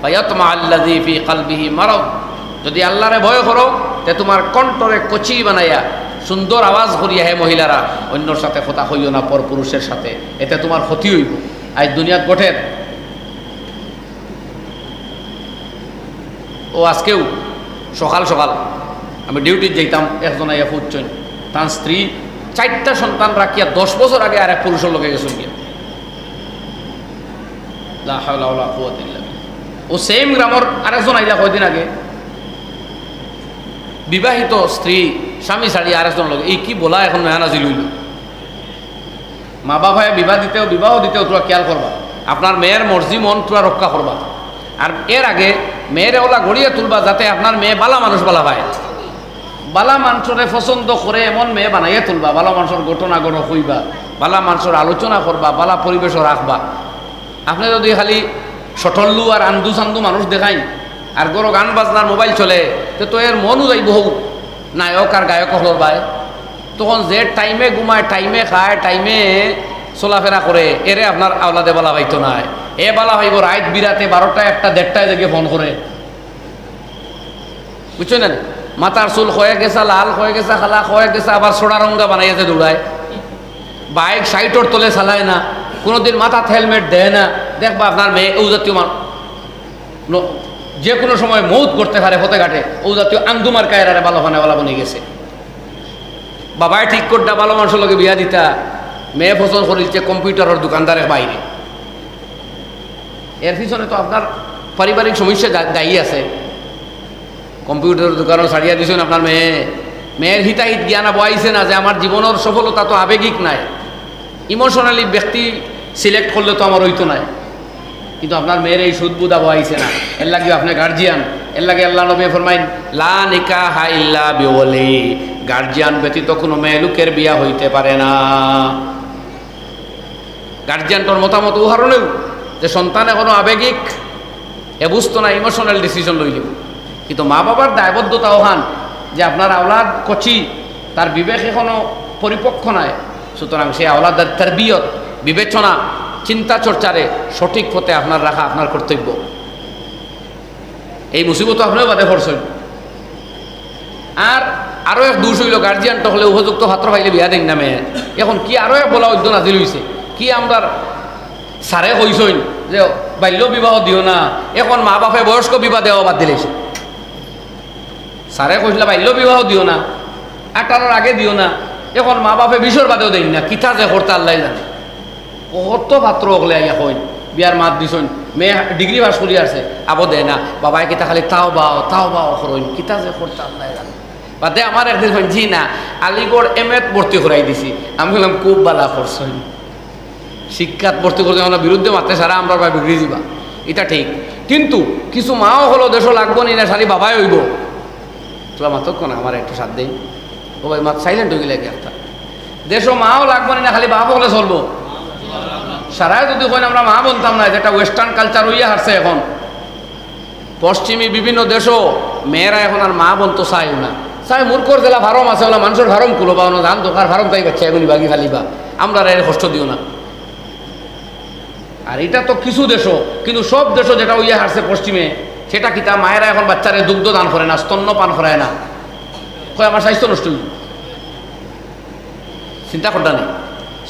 ফায়াতমা আল্লাযী ফি কলবিহি মারাদ। যদি আল্লাহরে ভয় করো তে তোমার কণ্ঠরে কচি বানাইয়া সুন্দর আওয়াজ করিয়া হে মহিলারা অন্যর সাথে কথা হইও না, পর পুরুষের সাথে, এতে তোমার ক্ষতি হইব। আজ দুনিয়াত ঘটের ও আজকেও সকাল সকাল আমি ডিউটিতে যাইতাম, একজন আইয়া ফুটছেন, তার স্ত্রী 4টা সন্তান রাখিয়া 10 বছর আগে আর এক পুরুষের লোকে গেছেন গিয়া। লা হাওলা ওয়ালা কুওয়াতা ইল্লা বিল্লাহ। ও সেম গ্রামের আরেকজন আইলা কয়দিন আগে, বিবাহিত স্ত্রী স্বামী ছাড়িয়ে আরেকজন লোক। এই কি বলা এখন নয়া নাজিল হইল। মা বাবায় বিবাহ দিতেও তোরা খেয়াল করবা, আপনার মেয়ের মর্জি মন তোরা রক্ষা করবা। আর এর আগে মেয়ের ওলা গড়িয়ে তুলবা যাতে আপনার মেয়ে বালা মানুষ বলা পায়। বালা মানুষরে পছন্দ করে এমন মেয়ে বানাইয়ে তুলবা, বালা মানুষের ঘটনা গড় হইবা, বালা মানুষের আলোচনা করবা, বালা পরিবেশও রাখবা। আপনি যদি খালি সটল্লু আর আন্দু সান্দু মানুষ দেখাই আর গরো গান বাজনার মোবাইল চলে, তো এর মনও যাইব হোক নায়ক আর গায়ক হল ভাই। তখন যে টাইমে ঘুমায়, টাইমে খায়, টাইমে চলাফেরা করে, এরে আপনার আওলাদে বলা পাইতো নাই। এ বলা হইব রাত বিরাতে 12টা 1টা 1:30টায় দেখে ফোন করে, বুঝছেন না? মাথার চুল হয়ে গেছে লাল, হয়ে গেছে খালা, হয়ে গেছে আবার সোনা রঙ্গা বানাইয়াছে দৌড়ায়। বাইক 60-ওর তলে চালায় না, কোনোদিন মাথাত হেলমেট দেয় না। দেখবা আপনার মেয়ে ও জাতীয় যে কোনো সময় মৌত করতে পারে হতে ঘাটে, ও জাতীয় আন্দুমার কায়রারে ভালো ফানেওয়ালা বনে গেছে। বাবায় ঠিক করটা ভালো মানুষের লোকে বিয়া দিতা, মেয়ে পছন্দ করিলছে কম্পিউটারের দোকানদারের বাইরে। এর পিছনে তো আপনার পারিবারিক সমস্যা দায়ী আছে। কম্পিউটারের দোকানও ছাড়িয়া দিছেন আপনার মেয়ের হিতাহিত জ্ঞান বয়াইছে না যে আমার জীবনের সফলতা তো আবেগিক নাই, ইমোশনালি ব্যক্তি সিলেক্ট করলে তো আমার হইতো নাই। কিন্তু আপনার মেয়ের এই সুদবুদা বয়াইছে না, এর লাগে আপনি গার্জিয়ান। এর লাগে আল্লাহ নবী ফরমাইন লা নিকাহা ইল্লা বিওয়ালি, গার্জিয়ান ব্যতীত কোনো মেয়ে লোকের বিয়া হইতে পারে না। গার্জিয়ানটার মতামত উদাহরণেও যে সন্তান এখনো আবেগিক, এ বুঝতো না, ইমোশনাল ডিসিশন লইল। কিন্তু মা বাবার দায়বদ্ধতা ওহান যে আপনার আওলাদ কচি, তার বিবেক এখনো পরিপক্ক নয়, সুতরাং সে আওলাদের তারবিয়ত, বিবেচনা, চিন্তা চর্চারে সঠিক পথে আপনার রাখা আপনার কর্তব্য। এই মুসিবত আপনিও বাদে পড়ছেন। আর আরও এক দোষ হইল, গার্জিয়ানটা হলে উপযুক্ত পাত্র পাইলে বিয়া দেন না মেয়ে। এখন কি আরও এক বলা উদ্যোগ নাজিল হয়েছে, কি আমরা সারে কইসইন যে বাল্য বিবাহ দিও না, এখন মা বাপে বয়স্ক বিবাহ দেওয়া বাদ দিলেছে। স্যারে কইছিল বাল্য বিবাহ দিও না, 18 আগে দিও না, এখন মা বাপে 20 বাদেও দেন না, কিতা যে করতে আল্লাহ জানে। কত পাত্র ওগলে আইয়া কইন বিয়ার মাত দিছন, মেয়ে ডিগ্রি পাস করি আসছে, আবো দেয় না, বাবাই কিতা খালি তাও বাও করইন, কিতা যে করতে আল্লাহ জানে। বাদে আমার একদিন কইন জি না, আলিগড় এমএত ভর্তি করাই দিছি। আমি বললাম খুব বালা করছইন, শিক্ষাত ভর্তি করতে আমরা বিরুদ্ধে মারতে সারা আমরা বিগড়ি দিবা, এটা ঠিক। কিন্তু কিছু মাও হলো দেশ লাগবো নি না, সারি বাবাই হইব, তোরা মাতক না আমার একটু সাথ দেই, ও ভাই মাত সাইলেন্ট হয়ে গেলে একটা দেশ মাও লাগবো না, খালি বাবা হলে চলবো। সারাই যদি হয় আমরা মা বলতাম না, যেটা ওয়েস্টার্ন কালচার হইয়া হারছে এখন। পশ্চিমী বিভিন্ন দেশও মেয়েরা এখন আর মা বলতো চাইও না, চাই মূর্খর জেলা ভারম আছে, ওলা মানুষের ভারম কুলো বা ধান দোকার ভারম তাই বাচ্চা এগুলি বাগি ফালিবা, আমরা এর কষ্ট দিও না। আর এটা তো কিছু দেশও, কিন্তু সব দেশও যেটা হইয়া হারছে পশ্চিমে, সেটা কি তা মায়েরা এখন বাচ্চারে দুগ্ধ দান করে না, স্তন্য পান করায় না, কয় আমার স্বাস্থ্য নষ্ট হইল। চিন্তা করতা নেই,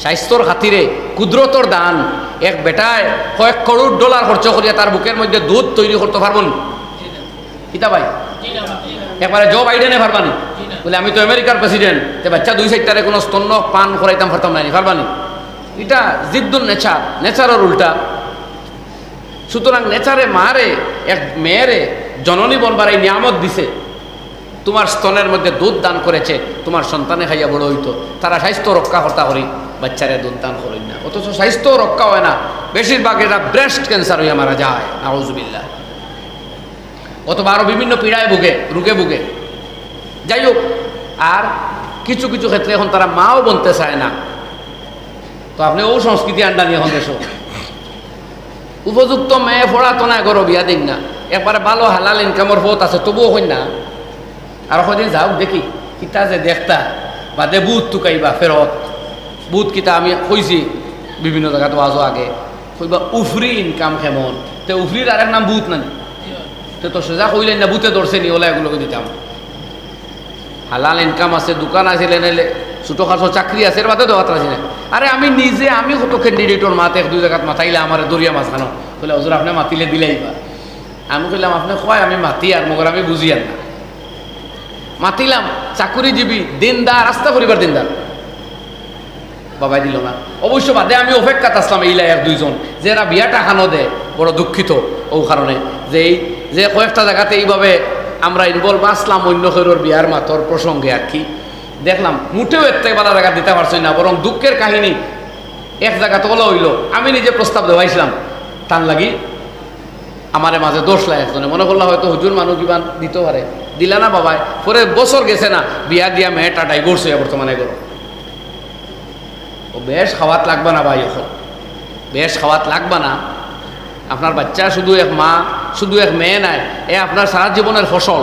স্বাস্থ্যর খাতিরে কুদরতর দান। এক বেটায় কয়েক করোড় ডলার খরচ করিয়া তার বুকের মধ্যে দুধ তৈরি করতে পারবো না, কিতা ভাই? একবারে জো বাইডেনে পারবানি বলে আমি তো আমেরিকার প্রেসিডেন্ট, বাচ্চা 2-4টারে কোনো স্তন্য পান করাইতাম পারতাম না, পারবানি? এটা জিদ্দুল নেচার, নেচারের উল্টা। সুতরাং নেচারে মারে এক মেয়েরে জননী বলবার এই নিয়ামত দিছে, তোমার স্তনের মধ্যে দুধ দান করেছে, তোমার সন্তানে খাইয়া বড় হইতো। তারা স্বাস্থ্য রক্ষা কর্তা করি, বাচ্চারে দুধ দান করেন না, অথচ স্বাস্থ্য রক্ষা হয় না। বেশিরভাগ এরা ব্রেস্ট ক্যান্সার হইয়া মারা যায়, নাউজুবিল্লাহ। অথবা আরও বিভিন্ন পীড়ায় রোগে ভুগে। যাই হোক, আর কিছু কিছু ক্ষেত্রে এখন তারা মাও বলতে চায় না। তো আপনি ও সংস্কৃতি আন্ডানি এখন দেশ উপযুক্ত মেয়ে পড়াতো না, গরো বিয়া দিন না, একবারে ভালো হালাল ইনকামের পথ আছে, তবুও হইন না। আর কদিন যাও দেখি কিতা যে দেখতা বাদে বুথ টুকাইবা ফেরত বুথ কিতা আমি কইছি বিভিন্ন জায়গাতে আজও আগে কইবা উফরি ইনকাম কেমন, তে উফরির আরেক নাম বুথ না, তো সোজা কইলেন না বুথে ধরছে নি, ওলা এগুলোকে দিতাম। হালাল ইনকাম আছে, দোকান আছে, নাইলে ছোটোখাটো চাকরি আছে, এর বাদে দেওয়া আছে না। আরে আমি কত ক্যান্ডিডেটর মাতে 2 জায়গাত মাতাইলে আমার দরিয়া মাঝখানো বলে হুজুর আপনি মাতিলে দিলেইবা। আমি কইলাম আপনি কয় আমি মাতি আর মগর আমি বুঝি আর না। মাতিলাম চাকুরিজীবী দিনদার, রাস্তা পরিবার দিনদার, বাবাই দিল না। অবশ্য বাদে আমি অপেক্ষাত আসলাম এইলা 1-2 জন যারা বিয়াটা খানো দেয়, বড় দুঃখিত ও কারণে যে কয়েকটা জায়গাতে এইভাবে আমরা ইনভলভ আসলাম অন্য কেউর বিয়ার মাতর প্রসঙ্গে আর কি দেখলাম, মোটেও এর থেকে ভালো জায়গা দিতে পারছি না, বরং দুঃখের কাহিনী। এক জায়গা তো বলা হইল, আমি নিজে প্রস্তাব দেওয়াইছিলাম, তার লাগি আমার মাঝে দোষ লাগে একজনে, মনে করলাম হয়তো হুজুর মানুষ কিবা দিতে পারে, দিলা না বাবাই। পরে বছর গেছে না, বিয়া দিয়া মেয়েটা ডাইভোর্স হয়ে বর্তমানে করো। ও বেশ খাওয়াত লাগবে না ভাই, এখন বেশ খাওয়াত লাগবে না। আপনার বাচ্চা শুধু এক মা, শুধু এক মেয়ে নাই, এ আপনার সারা জীবনের ফসল,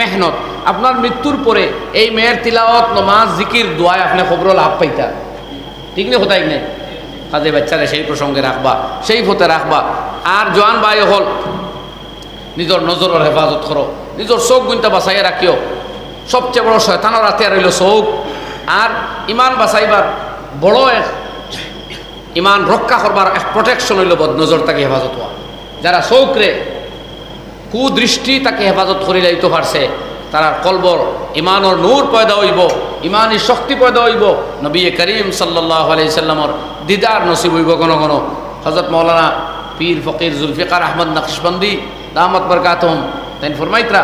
মেহনত। আপনার মৃত্যুর পরে এই মেয়ের তিলাওয়াত, নমাজ, জিকির, দোয়ায় আপনি খবর লাভ পাইতা, ঠিক নেই? কোথায় নেই? কাজে বাচ্চারা সেই প্রসঙ্গে রাখবা, সেই পথে রাখবা। আর জোয়ান ভাই হল নিজের নজরের হেফাজত করো, নিজের চোখ গুনতে বাঁচাইয়া রাখিও। সবচেয়ে বড় শয়তানের হাতিয়ার রইল চোখ। আর ইমান বাঁচাইবার বড় এক ইমান রক্ষা করবার এক প্রোটেকশন হইল বদনজর, তাকে হেফাজত হওয়া। যারা চৌকরে কুদৃষ্টি তাকে হেফাজত করে যাইতে পারছে, তারা কলবর ইমানর নূর পয়দা হইব, ইমানি শক্তি পয়দা হইব। নবী করিম সাল্লাল্লাহু আলাইহি সাল্লামর দিদার নসিব হইব। কোন কোন হযরত মাওলানা পীর ফকির জুলফিকার আহমদ নকশবন্দি দামাত বরকাতুহুম তাই ফরমাইতরা,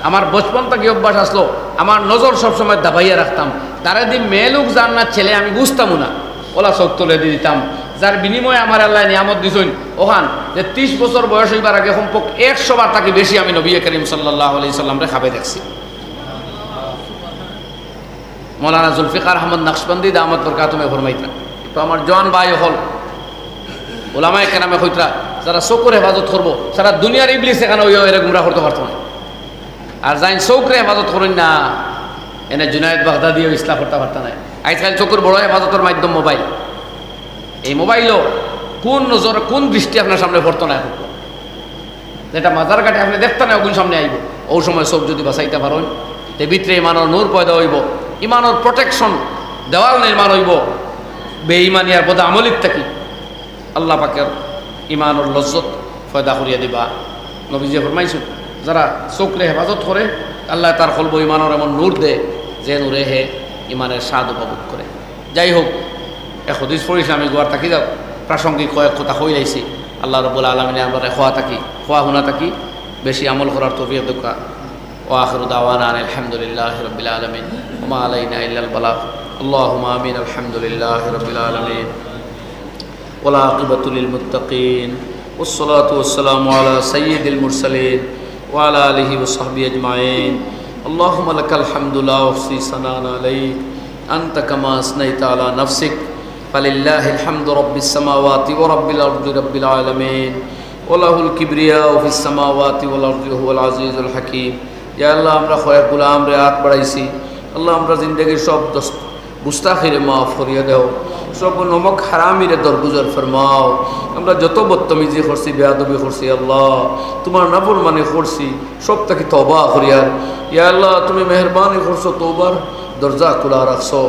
আমার বচপন থেকে অভ্যাস আসলো, আমার নজর সবসময় দাবাইয়া রাখতাম, তারা দিন মেয়ে লোক যান না ছেলে আমি বুঝতামও না, ওলা চোখ তুলে দিয়ে দিতাম। যার বিনিময়ে আমার আল্লাহ নিয়ামত দিছেন ওখান যে 30 বছর বয়স হইবার আগে কমপক্ষে 100 বার তাকে বেশি আমি নবী করিম সাল্লাল্লাহু আলাইহি সাল্লামরে খাবে দেখছি। মৌলানা জুলফিকার আহমদ নকশবন্দি দামাত বরকাতুহুম ফরমাইতরা। তো আমার জওয়ান ভাই হল ওলামায়ে কেরামে কইতরা, যারা চোখের হেফাজত করবো, সারা দুনিয়ার ইবলিস এখানে ওই এরা গুমরা করতে পারতো না। আর যাই চোখরে হেফাজত করেন না, এনে জুনায়েদ বাগদাদিও ইসলাম করতে পারত না। আজকাল চোখের বড় হেফাজতের মাধ্যম মোবাইল। এই মোবাইলও কোন নজর, কোন দৃষ্টি আপনার সামনে পড়তো না, এখন যেটা মাজার ঘাটে আপনি দেখতেন না ওগুন সামনে আইব। ও সময় সব যদি বাঁচাইতে পারেন, তে ভিতরে ইমানোর নূর পয়দা হইব, ইমানোর প্রোটেকশন দেওয়াল নির্মাণ হইব। বেঈমানি আর বদ আমলিত থাকি আল্লাহ পাকের ইমানোর লজ্জত ফয়দা করিয়া দিবা। নবীজি ফরমাইছেন যারা চোখরে হেফাজত করে আল্লাহ তার কলব ইমানের এমন নূর দে যে নূরে হে ইমানের স্বাদ উপভোগ করে। যাই হোক, এক হদিস পড়িছিলাম, আমি গোয়ার থাকি যাও প্রাসঙ্গিক কয়েক কথা হয়ে যাইছি। আল্লাহ রব্বুল আলমিনে আমরা খোয়া থাকি, খোয়া হুনা থাকি, বেশি আমল করার তৌফিক দোকা। ও আখিরু দাওয়ানা আলহামদুলিল্লাহি রাব্বিল আলামিন ওয়া মা আলাইনা ইল্লাল বালাগ। আল্লাহুম্মা আমিন। আলহামদুলিল্লাহি রাব্বিল আলামিন ওয়াল আকিবাতু লিল মুত্তাকিন ওয়াসসালাতু ওয়াসসালামু আলা সাইয়্যিদিল মুরসালিন ওয়া আলা আলিহি ওয়া সাহবিহি আজমাইন। আল্লাহুম্মা লাকাল হামদু লা উহসি সানান আলাইক আনতা কামা আসনাইতা আলা নাফসিক ফালিল্লাহিল হামদু রাব্বিস সামাওয়াতি ওয়া রাব্বিল আরদি রাব্বিল আলামিন ওয়া লাহুল কিবরিয়াউ ফিস সামাওয়াতি ওয়াল আরদি ওয়া হুয়াল আজিজুল হাকীম। ইয়া আল্লাহ, আমরা খয়ের গোলাম রে হাত বাড়াইছি। আল্লাহ, আমরা জিন্দেগির সব গুস্তাখিরে মাফ করিয়া দেও, সব নমক হারামিরে দরগুজর ফরমাও। আমরা যত বদতমিজি করছি, বেয়াদবি করছি, আল্লাহ তোমার নাফরমানি করছি, সব তাকে তওবা করিয়ার। ইয়া আল্লাহ, তুমি মেহরবানি করছো, তওবার দরজা খোলা রাখছো।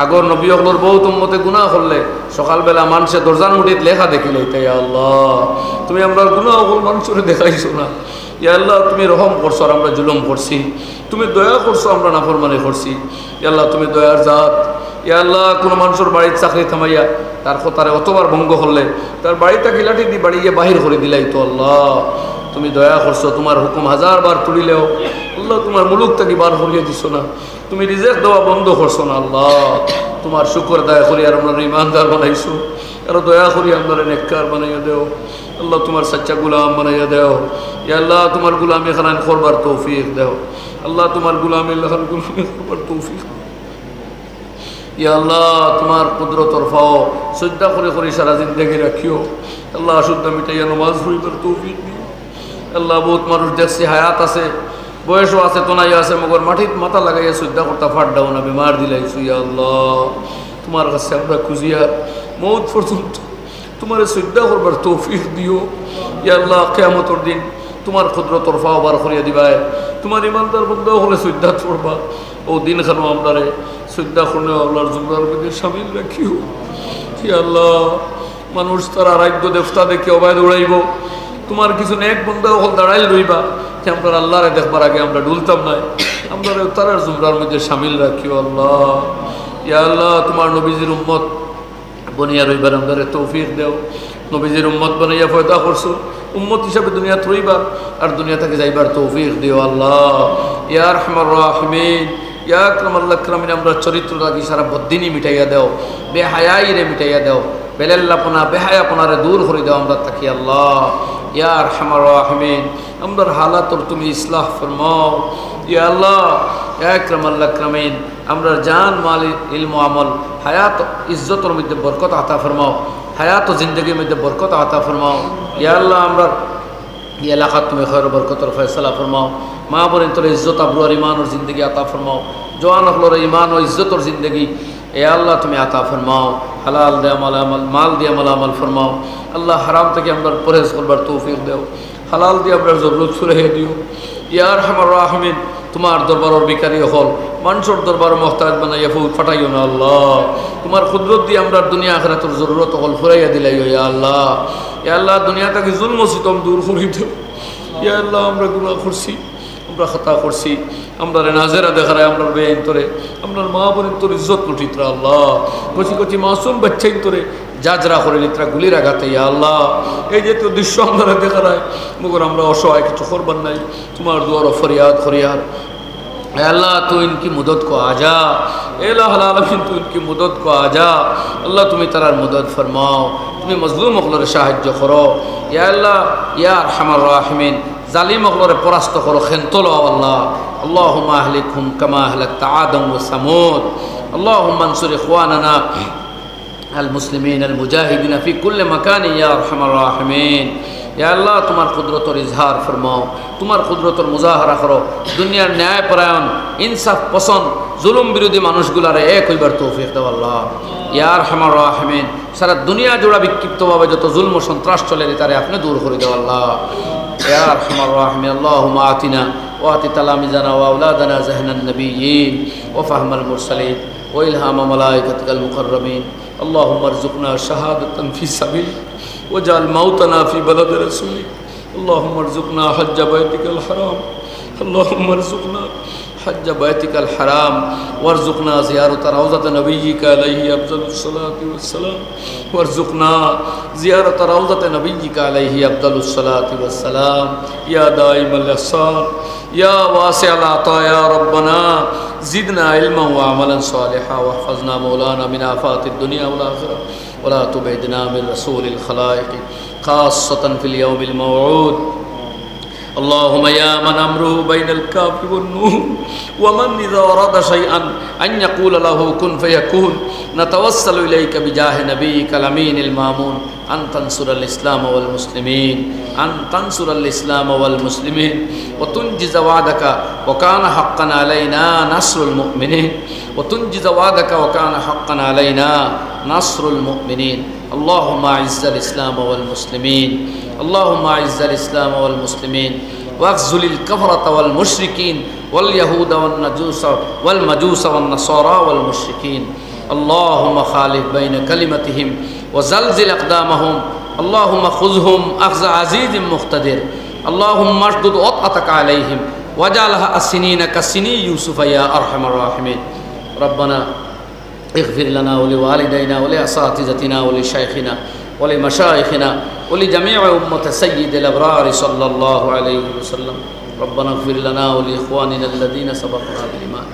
আগর নবী হলর বহুত উম্মতে গুনাহ করলে সকালবেলা মানুষের দরজার মুঠিত লেখা দেখিলে, ইয়া আল্লাহ তুমি আমরা গুনাহ হল মানুষের দেখাইছো না। ইয়া আল্লাহ, তুমি রহম করছো আর আমরা জুলুম করছি, তুমি দয়া করছো আমরা নাফরমানি করছি। ইয়া আল্লাহ, তুমি দয়ার জাত। ইয়া আল্লাহ, কোনো মানুষের বাড়ির চাকরি থামাইয়া তার কথারে অতবার ভঙ্গ করলে তার বাড়িটা কিলাটি দি বাড়িয়ে বাহির করে দিলাই তো আল্লাহ তুমি দয়া করছো। তোমার হুকুম হাজার বার তুলিলেও আল্লাহ তোমার মুলুক তাকে বার করিয়ে দিছো না, তুমি রিজেক্ট দেওয়া বন্ধ করছো না। আল্লাহ তোমার শুকর দয়া করি আর আমরা ইমানদার বানাইছো, আরো দয়া করি আমরা নেককার বানাইয়া দেও। আল্লাহ তোমার সচ্চা গুলাম বানাইয়া দেও। ইয়া আল্লাহ, তোমার গুলামি খানান করবার তৌফিক দেও। আল্লাহ তোমার গুলামি করবার তৌফিক। ইয়া আল্লাহ, তোমার কুদরতর ফাও সজ্জা করে করে সারা জিন্দেগি রাখিও। আল্লাহ শুদ্ধ মিটাইয়া নমাজ পড়িবার তৌফিক দিও। আল্লাহ, বহুত মানুষ দেখছি হায়াত আছে, বয়সও আছে, তোনাই আছে, মগর মাটিত মাথা লাগাইয়া সজ্জা করতে ফাট দাও না, বেমার দিলাইছো। ইয়া আল্লাহ, তোমার কাছে আমরা খুঁজিয়া মৌত পর্যন্ত তোমার সজ্জা করবার তৌফিক দিও। ইয়া আল্লাহ, কিয়ামতের দিন তোমার কুদরতর ফাও বার করিয়া দিবায়, তোমার ইমানদার বন্ধ হলে সজ্জা করবা। ও দিন খানো আমরা সজ্জা করলে আল্লাহর জুমরার মধ্যে সামিল রাখিও। ইয়া আল্লাহ, মানুষ তারা আরাধ্য দেবতা দেখে অবায় দৌড়াইব, তোমার কিছু নেক বন্ধা হল দাঁড়াইল রইবা, আমরা আল্লাহরে দেখবার আগে আমরা ডুলতাম নাই, আমরা তারার জুমরার মধ্যে সামিল রাখিও। আল্লাহ, ইয়া আল্লাহ, তোমার নবীজির উম্মত বনিয়া রইবার আমাদের তৌফিক দেও। নবীজির উম্মত বানাইয়া ফয়দা করছো, উম্মত হিসাবে দুনিয়া রইবার আর দুনিয়া থেকে যাইবার তৌফিক দিও। আল্লাহ ইয়া আরহামার রাহিমিন, ইয়া আকরামাল আকরামিন, আমরা চরিত্রটাকে সারা বদ্দিনী মিটাইয়া দেও, বেহায়াই রে মিটাইয়া দেও, বেলাল্লাপনা বেহায়াপনারে দূর করে দেও আমরা থাকি। আল্লাহ ইয়া আরহামার রাহিমিন, আমরার হালাতর তুমি ইসলাহ ফরমাও। ইয়া আল্লাহ ইয়া আকরামাল আকরামিন, আমরা জান মাল ইলম আমল হায়াত ইজ্জতর মধ্যে বরকত আতা ফরমাও, হায়াত ও জিন্দগির মধ্যে বরকত আতা ফরমাও। ইয়া আল্লাহ, আমরা এই এলাকাত তুমি খয়র বরকতর ফয়সালা ফরমাও। মা বোনের তোর ইজ্জত আবরু আর ইমান ওর জিন্দগি আতা ফরমাও, জওয়ান হলোর ইমান ও ইজ্জতর জিন্দগি এ আল্লাহ তুমি আতা ফরমাও। হালাল দে আমল আমল, মাল দিয়ে আমল আমল ফরমাও। আল্লাহ, হারাম থেকে আমরা পরহেজ করবার তৌফিক দেও, হালাল দিয়ে আমরা জরুরত ফুরাইয়া দিও। ইয়া আরহামার রাহিমিন, তোমার দরবারের বিকারী হল মানুষের দরবার মহতাজ বানাইয়া ফুল ফাটাইও না। আল্লাহ, তোমার কুদরত দিয়ে আমরা দুনিয়া আখিরাতের জরুরত হল ফুরাইয়া দিলাইও। ইয়া আল্লাহ, ইয়া আল্লাহ, দুনিয়া থেকে জুলম সিতম দূর করে দেও। ইয়া আল্লাহ, আমরা গুনাহ করছি, আমরা খাতা করছি, আমরা নাজেরা দেখারায় আমরা বেআইন তোরে, আমরা মা বোনের তোর ইজ্জত লুটিতরা। আল্লাহ, কচি কচি মাসুম বাচ্চাই তোরে জাজরা করে নিতরা গুলির আঘাতে। ইয়া আল্লাহ, এই যে তোর দৃশ্য আমরা দেখারায় মগর আমরা অসহায় কিছু করবার নাই, তোমার দুয়ার ফরিয়াদ ফরিয়াদ। अल्लाह तो इनकी मदद को आजा, आलमीन तो इनकी मदद को आजा। अल्लाह तुम्हें तरार मदद फरमाओ, तुम्हें मजलूम अखलर साहाଯ୍য करो। या अल्लाह या अरहमार राहिमीन, जालिम अखलर परास्त करो, खेंतलो अल्लाह। अल्लाहुम्मा अहलिकहुम कमा अहलकता आदम व समूद। अल्लाहुम्मा अंसुर इख्वानना अल मुस्लिमीन अल मुजाहिदीन फी कुल्ल मकान या अरहमार राहिमीन। या अल्लाह, तुम्हार कुदरतर इजहार फरमाओ, तुम्हार कुदरतर मुजाहरा करो। दुनियार न्याय परायण इंसाफ पसंद जुलुम बिरोधी मानुषगुलारे एक हইবার तौफिक दाও আল্লাহ। या अरहमार राहिमीन, सारा दुनिया जोड़ा विक्षिप्तभाবে যত जुल्म সন্ত্রাস চলে তারে আপনি দূর করে দাও আল্লাহ। या अरहमार राहिमीन, अल्लाहुम्मा आतिना व आति तलामिजाना व औलादाना ज़हनन नबिय्यीन व फ़हमल मुरसलीन व इल्हाम मलाइकतिकल मुकर्रमीन। अल्लाहुम्मा अर्ज़ुक़ना शहादतन फ़ी सबीलिक वजअल मौतना फ़ी बलद रसूलिक। اللهم ارزقنا حج بيتك الحرام اللهم ارزقنا حج بيتك الحرام وارزقنا زيارة روضة نبيك عليه أفضل الصلاة والسلام وارزقنا زيارة روضة نبيك عليه أفضل الصلاة والسلام يا دائم الإحسان يا واسع العطاء يا ربنا زدنا علما وعملا صالحا واحفظنا مولانا من آفات الدنيا والآخرة ولا تبعدنا من رسول الخلائق خاصة في اليوم الموعود اللهم يا من أمره بين الكاف والنون ومن إذا أراد شيئا أن يقول له كن فيكون نتوسل إليك بجاه نبيك الأمين المامون أن تنصر الإسلام والمسلمين أن تنصر الإسلام والمسلمين وتنجز وعدك وكان حقا علينا نصر المؤمنين وتنجز وعدك وكان حقا علينا نصر المؤمنين اللهم أعز الإسلام والمسلمين اللهم أعز الإسلام والمسلمين واخذل الكفرة والمشركين واليهود والمجوس والنصارى والمشركين اللهم خالف بين كلمتهم وزلزل أقدامهم اللهم خذهم أخذ عزيز مقتدر اللهم اشدد وطأتك عليهم واجعلها السنين كسني يوسف يا أرحم الراحمين ربنا اغفر لنا ولوالدينا ولأساتذتنا ولشيخنا ولمشايخنا ولجميع أمة سيد الأبرار صلى الله عليه وسلم ربنا اغفر لنا ولإخواننا الذين سبقنا بالإيمان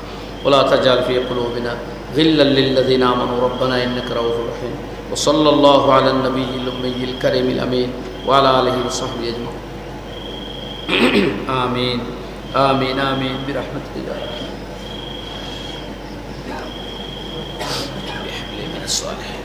ولا تجعل في قلوبنا غلا للذين آمنوا ربنا إنك رؤوف رحيم وصلى الله على النبي الأمي الكريم الأمين وعلى آله وصحبه أجمعين آمين آمين آمين برحمتك يا رب بحبل من الصالحين